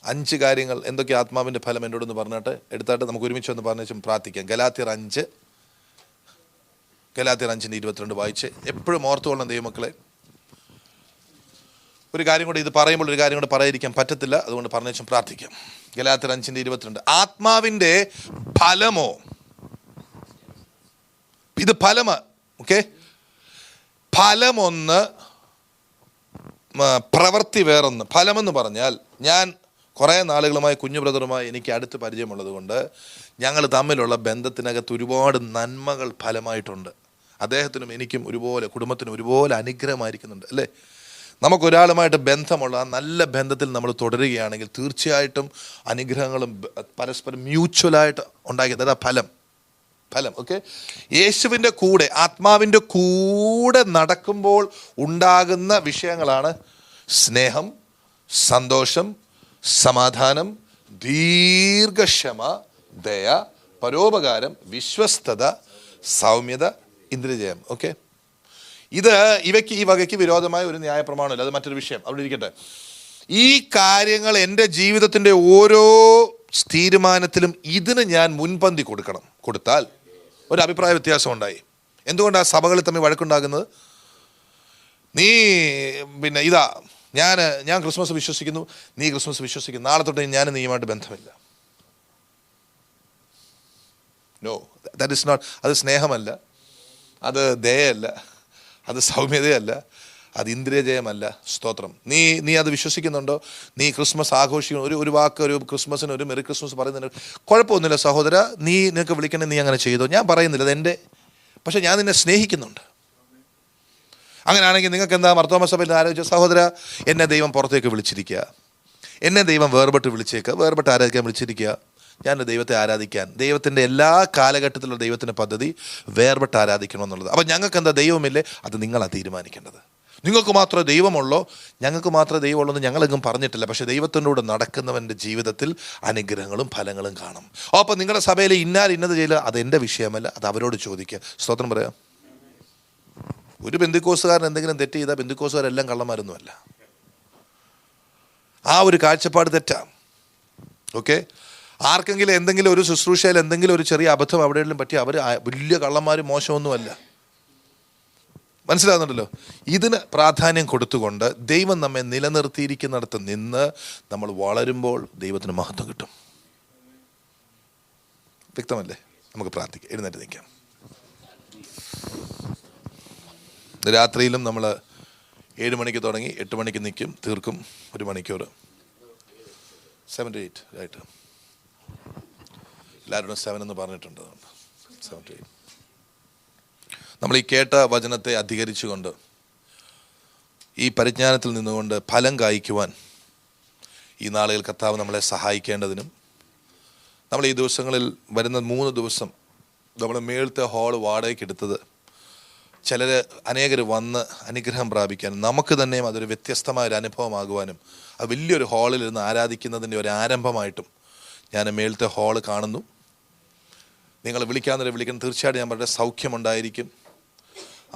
5 കാര്യങ്ങൾ എന്തൊക്കെ ആത്മാവിൻ്റെ ഫലം എന്നോടൊന്ന് പറഞ്ഞിട്ട് എടുത്തായിട്ട് നമുക്ക് ഒരുമിച്ച് ഒന്ന് പറഞ്ഞും പ്രാർത്ഥിക്കാം. ഗലാത്യർ 5:22 വായിച്ച് എപ്പോഴും ഓർത്തുകൊള്ളണം ദൈവമക്കളെ. ഒരു കാര്യം കൂടെ, ഇത് പറയുമ്പോൾ ഒരു കാര്യം കൂടെ പറയാതിരിക്കാൻ പറ്റത്തില്ല, അതുകൊണ്ട് പറഞ്ഞും പ്രാർത്ഥിക്കാം. ഗലാത്യർ 5:22 ആത്മാവിൻ്റെ ഫലമോ, ഇത് ഫലമ, ഓക്കെ, ഫലമൊന്ന് പ്രവൃത്തി വേറൊന്ന്. ഫലമെന്ന് പറഞ്ഞാൽ ഞാൻ കുറേ നാളുകളുമായി കുഞ്ഞു ബ്രദറുമായി എനിക്ക് അടുത്ത് പരിചയമുള്ളത് കൊണ്ട് ഞങ്ങൾ തമ്മിലുള്ള ബന്ധത്തിനകത്ത് ഒരുപാട് നന്മകൾ ഫലമായിട്ടുണ്ട്. അദ്ദേഹത്തിനും എനിക്കും ഒരുപോലെ, കുടുംബത്തിനും ഒരുപോലെ അനുഗ്രഹമായിരിക്കുന്നുണ്ട് അല്ലേ? നമുക്കൊരാളുമായിട്ട് ബന്ധമുള്ള ആ നല്ല ബന്ധത്തിൽ നമ്മൾ തുടരുകയാണെങ്കിൽ തീർച്ചയായിട്ടും അനുഗ്രഹങ്ങളും പരസ്പരം മ്യൂച്വലായിട്ട് ഉണ്ടാക്കിയത്. അതാ ഫലം. ഓക്കെ, യേശുവിൻ്റെ കൂടെ, ആത്മാവിൻ്റെ കൂടെ നടക്കുമ്പോൾ ഉണ്ടാകുന്ന വിഷയങ്ങളാണ് സ്നേഹം, സന്തോഷം, സമാധാനം, ദീർഘക്ഷമ, ദയ, പരോപകാരം, വിശ്വസ്തത, സൗമ്യത, ഇന്ദ്രിയജയം. ഓക്കെ, ഈ വകയ്ക്ക് വിരോധമായ ഒരു ന്യായപ്രമാണമില്ല. അത് മറ്റൊരു വിഷയം, അവിടെ ഇരിക്കട്ടെ. ഈ കാര്യങ്ങൾ എൻ്റെ ജീവിതത്തിൻ്റെ ഓരോ തീരുമാനത്തിലും ഇതിന് ഞാൻ മുൻപന്തി കൊടുത്താൽ ഒരു അഭിപ്രായ വ്യത്യാസം ഉണ്ടായി. എന്തുകൊണ്ടാണ് സഭകളിൽ തമ്മിൽ വഴക്കുണ്ടാകുന്നത്? ഞാൻ ക്രിസ്മസ് വിശ്വസിക്കുന്നു, നീ ക്രിസ്മസ് വിശ്വസിക്കുന്നു, നാളെ തൊട്ട് ഞാനും നീയുമായിട്ട് ബന്ധമില്ല. No, that is not. അത് സ്നേഹമല്ല, അത് ദയയല്ല, അത് സൗമ്യതയല്ല, അത് ഇന്ദ്രിയജയമല്ല. സ്തോത്രം. നീ അത് വിശ്വസിക്കുന്നുണ്ടോ? നീ ക്രിസ്മസ് ആഘോഷിക്കുന്നു, ഒരു വാക്ക്, ഒരു ക്രിസ്മസിന് ഒരു മെറി ക്രിസ്മസ് പറയുന്നതിന് കുഴപ്പമൊന്നുമില്ല സഹോദര. നിനക്ക് വിളിക്കണേ, നീ അങ്ങനെ ചെയ്തോ. ഞാൻ പറയുന്നില്ല, അതെൻ്റെ, പക്ഷെ ഞാൻ നിന്നെ സ്നേഹിക്കുന്നുണ്ട്. അങ്ങനെയാണെങ്കിൽ നിങ്ങൾക്ക് എന്താ മർത്തോമ സഭയിൽ ആലോചിച്ച സഹോദര, എന്നെ ദൈവം പുറത്തേക്ക് വിളിച്ചിരിക്കുക, എന്നെ ദൈവം വേർപെട്ട് ആരാധിക്കാൻ വിളിച്ചിരിക്കുക. ഞാൻ ദൈവത്തെ ആരാധിക്കാൻ, ദൈവത്തിൻ്റെ എല്ലാ കാലഘട്ടത്തിലുള്ള ദൈവത്തിൻ്റെ പദ്ധതി വേർപെട്ട് ആരാധിക്കണമെന്നുള്ളത്. അപ്പം ഞങ്ങൾക്ക് എന്താ ദൈവമില്ലേ? അത് നിങ്ങളാണ് തീരുമാനിക്കേണ്ടത്. നിങ്ങൾക്ക് മാത്രമേ ദൈവമുള്ളോ, ഞങ്ങൾക്ക് മാത്രമേ ദൈവമുള്ളൂ എന്ന് ഞങ്ങളെങ്ങും പറഞ്ഞിട്ടില്ല. പക്ഷേ ദൈവത്തിനോട് നടക്കുന്നവൻ്റെ ജീവിതത്തിൽ അനുഗ്രഹങ്ങളും ഫലങ്ങളും കാണും. അപ്പം നിങ്ങളുടെ സഭയിൽ ഇന്നത് ചെയ്യില്ല, അതെൻ്റെ വിഷയമല്ല, അത് അവരോട് ചോദിക്കുക. സ്തോത്രം പറയാം. ഒരു ബന്ധുക്കോസുകാരൻ എന്തെങ്കിലും തെറ്റ് ചെയ്താൽ ബന്ധുക്കോസുകാരെല്ലാം കള്ളന്മാരൊന്നുമല്ല. ആ ഒരു കാഴ്ചപ്പാട് തെറ്റാണ്. ഓക്കെ, ആർക്കെങ്കിലും എന്തെങ്കിലും ഒരു ശുശ്രൂഷയിൽ എന്തെങ്കിലും ഒരു ചെറിയ അബദ്ധം എവിടെയെങ്കിലും പറ്റി അവർ വലിയ കള്ളന്മാരും മോശമൊന്നുമല്ല. മനസ്സിലാകുന്നുണ്ടല്ലോ? ഇതിന് പ്രാധാന്യം കൊടുത്തുകൊണ്ട് ദൈവം നമ്മെ നിലനിർത്തിയിരിക്കുന്നിടത്ത് നിന്ന് നമ്മൾ വളരുമ്പോൾ ദൈവത്തിന് മഹത്വം കിട്ടും. വ്യക്തമല്ലേ? നമുക്ക് പ്രാർത്ഥിക്കാം. എഴുന്നേറ്റ് നിൽക്കാം. രാത്രിയിലും നമ്മൾ 7 മണിക്ക് തുടങ്ങി 8 മണിക്ക് നിൽക്കും, തീർക്കും 1 മണിക്കൂർ. 7 to 8 ആയിട്ട് എല്ലാവരോടും 7 എന്ന് പറഞ്ഞിട്ടുണ്ട്. 7 to 8 നമ്മൾ ഈ കേട്ട വചനത്തെ അധികരിച്ചുകൊണ്ട് ഈ പരിജ്ഞാനത്തിൽ നിന്നുകൊണ്ട് ഫലം കായ്ക്കുവാൻ ഈ നാളുകൾ കർത്താവ് നമ്മളെ സഹായിക്കേണ്ടതിനും, നമ്മൾ ഈ ദിവസങ്ങളിൽ വരുന്ന 3 ദിവസം നമ്മൾ മേളത്തെ ഹാള് വാടകയ്ക്ക് എടുത്തത് അനേകർ വന്ന് അനുഗ്രഹം പ്രാപിക്കാനും നമുക്ക് തന്നെയും അതൊരു വ്യത്യസ്തമായൊരു അനുഭവമാകുവാനും അത് വലിയൊരു ഹാളിലിരുന്ന് ആരാധിക്കുന്നതിൻ്റെ ഒരു ആരംഭമായിട്ടും ഞാൻ മേളത്തെ ഹാള് കാണുന്നു. നിങ്ങൾ വിളിക്കണം. തീർച്ചയായിട്ടും ഞാൻ വളരെ സൗഖ്യമുണ്ടായിരിക്കും.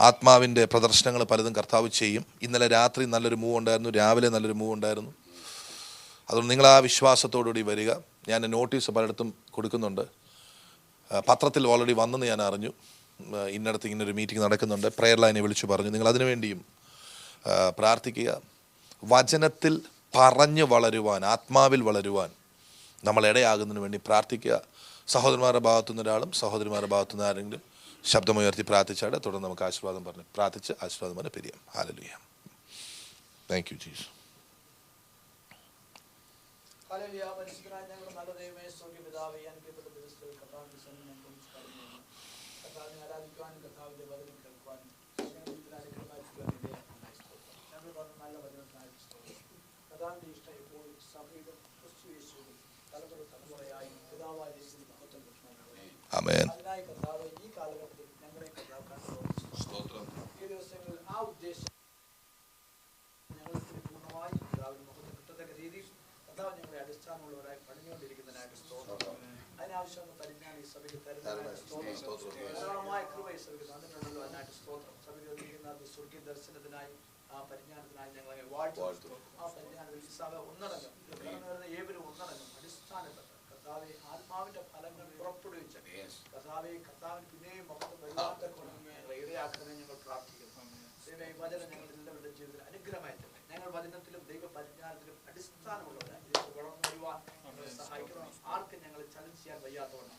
ആത്മാവിൻ്റെ പ്രദർശനങ്ങൾ പലതും കർത്താവ് ചെയ്യും. ഇന്നലെ രാത്രി നല്ലൊരു മൂവ് ഉണ്ടായിരുന്നു, രാവിലെ നല്ലൊരു മൂവ് ഉണ്ടായിരുന്നു. അതുകൊണ്ട് നിങ്ങൾ ആ വിശ്വാസത്തോടുകൂടി വരിക. ഞാൻ നോട്ടീസ് പലയിടത്തും കൊടുക്കുന്നുണ്ട്. പത്രത്തിൽ ഓൾറെഡി വന്നെന്ന് ഞാൻ അറിഞ്ഞു. ഇന്നടത്ത് ഇങ്ങനൊരു മീറ്റിംഗ് നടക്കുന്നുണ്ട്. പ്രെയർ ലൈനെ വിളിച്ചു പറഞ്ഞു. നിങ്ങൾ അതിനു വേണ്ടിയും പ്രാർത്ഥിക്കുക. വചനത്തിൽ പറഞ്ഞു വളരുവാൻ, ആത്മാവിൽ വളരുവാൻ നമ്മൾ ഇടയാകുന്നതിന് വേണ്ടി പ്രാർത്ഥിക്കുക. സഹോദരന്മാരുടെ ഭാഗത്തുനിന്ന് ഒരാളും സഹോദരിമാരുടെ ഭാഗത്തുനിന്ന് ആരെങ്കിലും ശബ്ദമുയർത്തി പ്രാർത്ഥിച്ചാൽ തുടർന്ന് നമുക്ക് ആശീർവാദം പറഞ്ഞ് പ്രാർത്ഥിച്ച് ആശീർവാദം പറഞ്ഞ് പിരിയാം. Hallelujah. Thank you Jesus. Hallelujah. പരിശുദ്ധനായ ഞങ്ങളുടെ നല്ല ദൈവമേ, സ്വർഗ്ഗീയ പിതാവേ, അനുഗ്രഹിക്കപ്പെട്ട ദിവസത്തിൽ കർത്താവിന്റെ സന്നിധിയിൽ കർത്താവിനെ ആരാധിക്കുവാനും കർത്താവിന്റെ വചനം കേൾക്കുവാനും ഞങ്ങളുടെ അനുഗ്രഹമായി ഞങ്ങൾ പറഞ്ഞ നല്ല വചനത്തിനായി കർത്താവിന്റെ ഇഷ്ടം ഇപ്പോൾ സഭയിലും ക്രിസ്തു യേശുവിലും തലമുറയായി പിതാവായ യേശുവിന്റെ മഹത്വം കിട്ടണമെന്ന് ആമേൻ. അതിനായി കർത്താവ് ഈ കാലഘട്ടത്തിൽ ഞങ്ങളെ കർത്താവ് കണ്ടുപോകുന്നു. ഈ ദിവസങ്ങളിൽ ആ ഉദ്ദേശം ഞങ്ങൾക്ക് പൂർണ്ണമായി കർത്താവിന് മഹത്വം കിട്ടത്തക്ക രീതിയിൽ കർത്താവ് ഞങ്ങളെ അടിസ്ഥാനമുള്ളവരായി പണിഞ്ഞുകൊണ്ടിരിക്കുന്നതിനായിട്ട് സ്തോത്രം. അതിനാവശ്യമായ പരിജ്ഞാനം ഈ സഭയ്ക്ക് തരുന്നതിനായിട്ട് സ്തോത്രം. ധാരാളമായ കൃപ ഈ സഭയ്ക്ക് തന്നിട്ടുണ്ടല്ലോ, അതിനായിട്ട് സ്തോത്രം. സഭയ്ക്ക് ഒരുക്കുന്ന സ്വർഗീയ ദർശനത്തിനായി, ആ പരിജ്ഞാനത്തിനായി ഞങ്ങളെ വാഴ്ത്തുന്നു. ആ പരിജ്ഞാനത്തിൽ ഈ സഭ ഒന്നടങ്കം കടന്നു വരുന്ന ഏവരും ഒന്നടങ്കം അടിസ്ഥാനപ്പെട്ട കർത്താവെ ആത്മാവിന്റെ ഫലങ്ങൾ പുറപ്പെടുവിച്ച കർത്താവിന് പിന്നെയും മഹത്വം വരുവാത്ത ഞങ്ങളെ ഇടയാക്കണമേ ഞങ്ങൾ പ്രാർത്ഥിക്കുന്നു. ദൈവമേ, ഈ വചനം ഞങ്ങളുടെ എല്ലാവരുടെ ജീവിതത്തിൽ അനുഗ്രഹമായി തന്നെ ഞങ്ങൾ വചനത്തിലും ദൈവ പരിജ്ഞാനത്തിലും അടിസ്ഥാനമുള്ളവരായി വളർന്നു വരുവാൻ ഞങ്ങളെ സഹായിക്കണം. ആർക്കും ഞങ്ങളെ ചലഞ്ച് ചെയ്യാൻ വയ്യാത്തവണ്ണം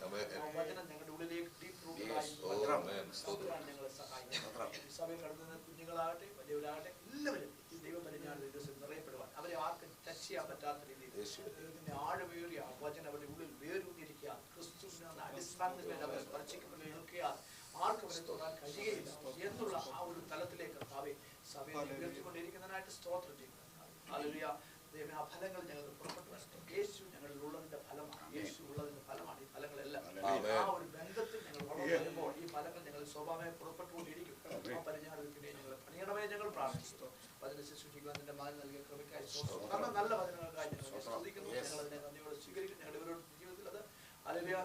വചനം ഞങ്ങളുടെ ഉള്ളിലേക്ക് ഡീപ് റൂട്ടഡായി ഞങ്ങളെ സഹായിക്കണം. ഈ സഭയിൽ കടന്നു കുഞ്ഞുങ്ങളാകട്ടെ വലിയവരാകട്ടെ എല്ലാവരും ഈ ദൈവ പരിജ്ഞാനത്തിൽ ദിവസം നിറയപ്പെടുവാൻ, അവരെ ആർക്കും ടച്ച് ചെയ്യാൻ പറ്റാത്ത രീതിയിൽ സാന്നിധ്യത്തിൽ അവർ സ്പർശിക്കപ്പെട്ട് നിൽക്കുകയാണ്. ആർക്കും അവരെ തൊടാൻ കഴിയുകയില്ല എന്നുള്ള ആ ഒരു തലത്തിലേക്ക് കർത്താവെ സഭയെ ഉയർത്തിക്കൊണ്ടിരിക്കുന്നതിനായിട്ട് സ്തോത്രം ചെയ്യുന്നു. ഹല്ലേലൂയ. ദൈവമേ, ആ ഫലങ്ങൾ ഞങ്ങൾക്ക് പുറപ്പെട്ടു വരട്ടെ. യേശു ഞങ്ങളിൽ ഉള്ളതിന്റെ ഫലമാണ്. യേശു ഉള്ളതിന്റെ ഫലമാണ് ഈ ഫലങ്ങളെല്ലാം. ആ ഒരു ബന്ധത്തിൽ ഞങ്ങൾ വളർന്നു വരുമ്പോൾ ഈ ഫലങ്ങൾ ഞങ്ങൾ സ്വാഭാവികമായി പുറപ്പെട്ടുകൊണ്ടിരിക്കും. ആ പരിജ്ഞാനത്തിനെ ഞങ്ങൾ പണിയണമേ ഞങ്ങൾ പ്രാർത്ഥിക്കുന്നു. വചന ശുശ്രൂഷിക്കുവാൻ നിന്റെ മകൻ നൽകിയ കൃപയ്ക്കായി സ്തോത്രം. കാരണം നല്ല വചനങ്ങൾക്കായി ഞങ്ങൾ സ്തുതിക്കുന്നു. ഞങ്ങൾ അതിനെ നന്ദിയോടെ സ്വീകരിക്കും. ഞങ്ങളുടെ ഇവരുടെ ജീവിതത്തിൽ അത് ഹല്ലേലൂയ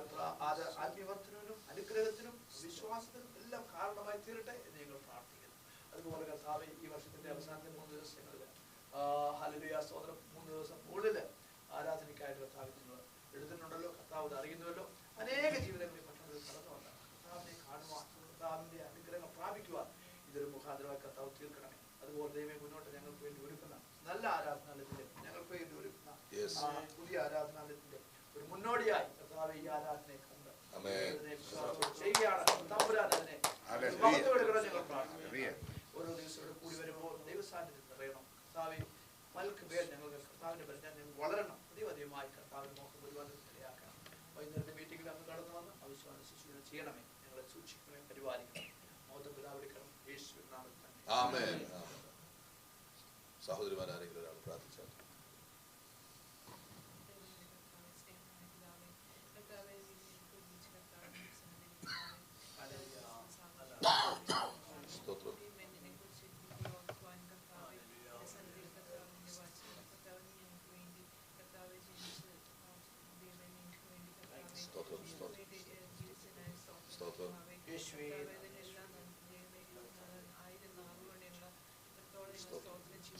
ആത്മീയവർദ്ധനവിനും അനുഗ്രഹത്തിനും വിശ്വാസത്തിനും എല്ലാം കാരണമായി തീരട്ടെ എന്ന് ഞങ്ങൾ പ്രാർത്ഥിക്കുന്നു. അതുപോലെ കർത്താവേ, ഈ വർഷത്തിന്റെ അവസാനത്തെ 3 ദിവസങ്ങളിൽ ഹല്ലേലൂയ സ്തോത്രം 3 ദിവസം മുകളിൽ ആരാധനയ്ക്കായിട്ട് കർത്താവ് നിങ്ങൾ എഴുതുന്നുണ്ടല്ലോ. കർത്താവ് ഇത് അറിയുന്നുവല്ലോ. അനേക ജീവിതങ്ങളിൽ പട്ടണത്തിൽ കടന്നു വന്ന കർത്താവിനെ കാണുവാൻ, കർത്താവിന്റെ അനുഗ്രഹം പ്രാപിക്കുവാൻ ഇതൊരു മുഖാന്തരമായി കർത്താവ് തീർക്കണമേ. അതുപോലെ ദൈവമേ, മുന്നോട്ട് ഞങ്ങൾക്ക് വേണ്ടി ഒരുക്കുന്ന നല്ല ആരാധനാലയത്തിന്റെ, ഞങ്ങൾക്ക് വേണ്ടി ഒരുക്കുന്ന പുതിയ ആരാധനാലയത്തിന്റെ ഒരു മുന്നോടിയായി കർത്താവ് ഈ ആരാധനയെ കണ്ട് ചെയ്യുകയാണ്. തമ്പുരാൻ അതിനെ മഹത്വമെടുക്കണം ഞങ്ങൾ പ്രാർത്ഥിക്കുന്നു. ഓരോ ദിവസം ഇവിടെ കൂടി വരുമ്പോൾ ദൈവസാന്നിധ്യം നിറയണം. കർത്താവെ, മൽക്ക് പേർ ഞങ്ങൾക്ക് കർത്താവിന്റെ പരിജ്ഞാനം ഞങ്ങൾ വളരണം. അധികമായി കർത്താവിന് മോഹം ഒരുപാട് ഇടയാക്കണം. വൈകുന്നേരത്തെ മീറ്റിംഗിൽ അന്ന് കടന്നു വന്ന് അവിശ്വാസ ശുശ്രൂഷ ചെയ്യണമേ. ഞങ്ങളെ സൂക്ഷിക്കണമേ, പരിപാലിക്കണം. മോഹം പിതാവിടിക്കണം. യേശു നാമത്തിൽ തന്നെ. ആമേൻ. സഹോദരിമാരെങ്കിലും ഒരാൾ പ്രാർത്ഥിച്ചാൽ.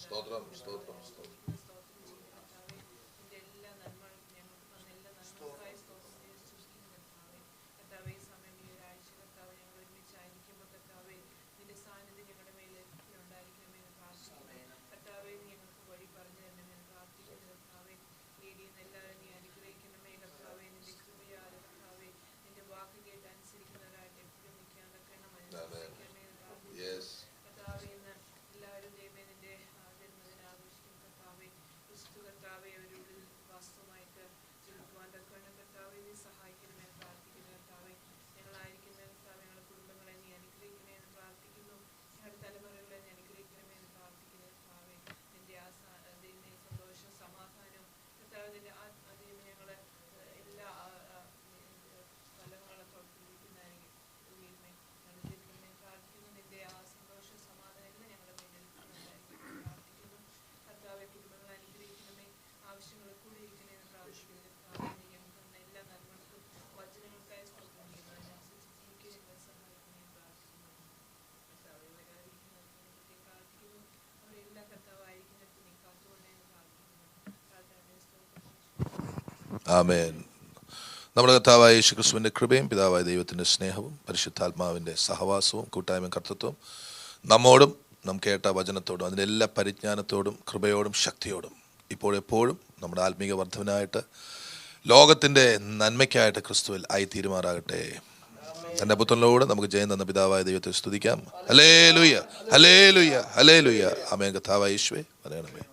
സ്തോത്രം, സ്തോത്രം, സ്തോത്രം. ആമേൻ. നമ്മുടെ കർത്താവായ യേശുക്രിസ്തുവിന്റെ കൃപയും പിതാവായ ദൈവത്തിന്റെ സ്നേഹവും പരിശുദ്ധാത്മാവിന്റെ സഹവാസവും കൂട്ടായ്മയും കർത്തൃത്വവും നമ്മോടും നാം കേട്ട വചനത്തോടും അതിൻ്റെ എല്ലാ പരിജ്ഞാനത്തോടും കൃപയോടും ശക്തിയോടും ഇപ്പോഴെപ്പോഴും നമ്മുടെ ആത്മീക വർദ്ധനായിട്ട് ലോകത്തിൻ്റെ നന്മയ്ക്കായിട്ട് ക്രിസ്തുവിൽ ആയി തീരുമാറാകട്ടെ. തൻ്റെ പുത്രനിലൂടെ നമുക്ക് ജയം തന്ന പിതാവായ ദൈവത്തെ സ്തുതിക്കാം. Hallelujah, hallelujah, hallelujah. ആമേൻ. കർത്താവായ യേശുവേ പറയണമേ.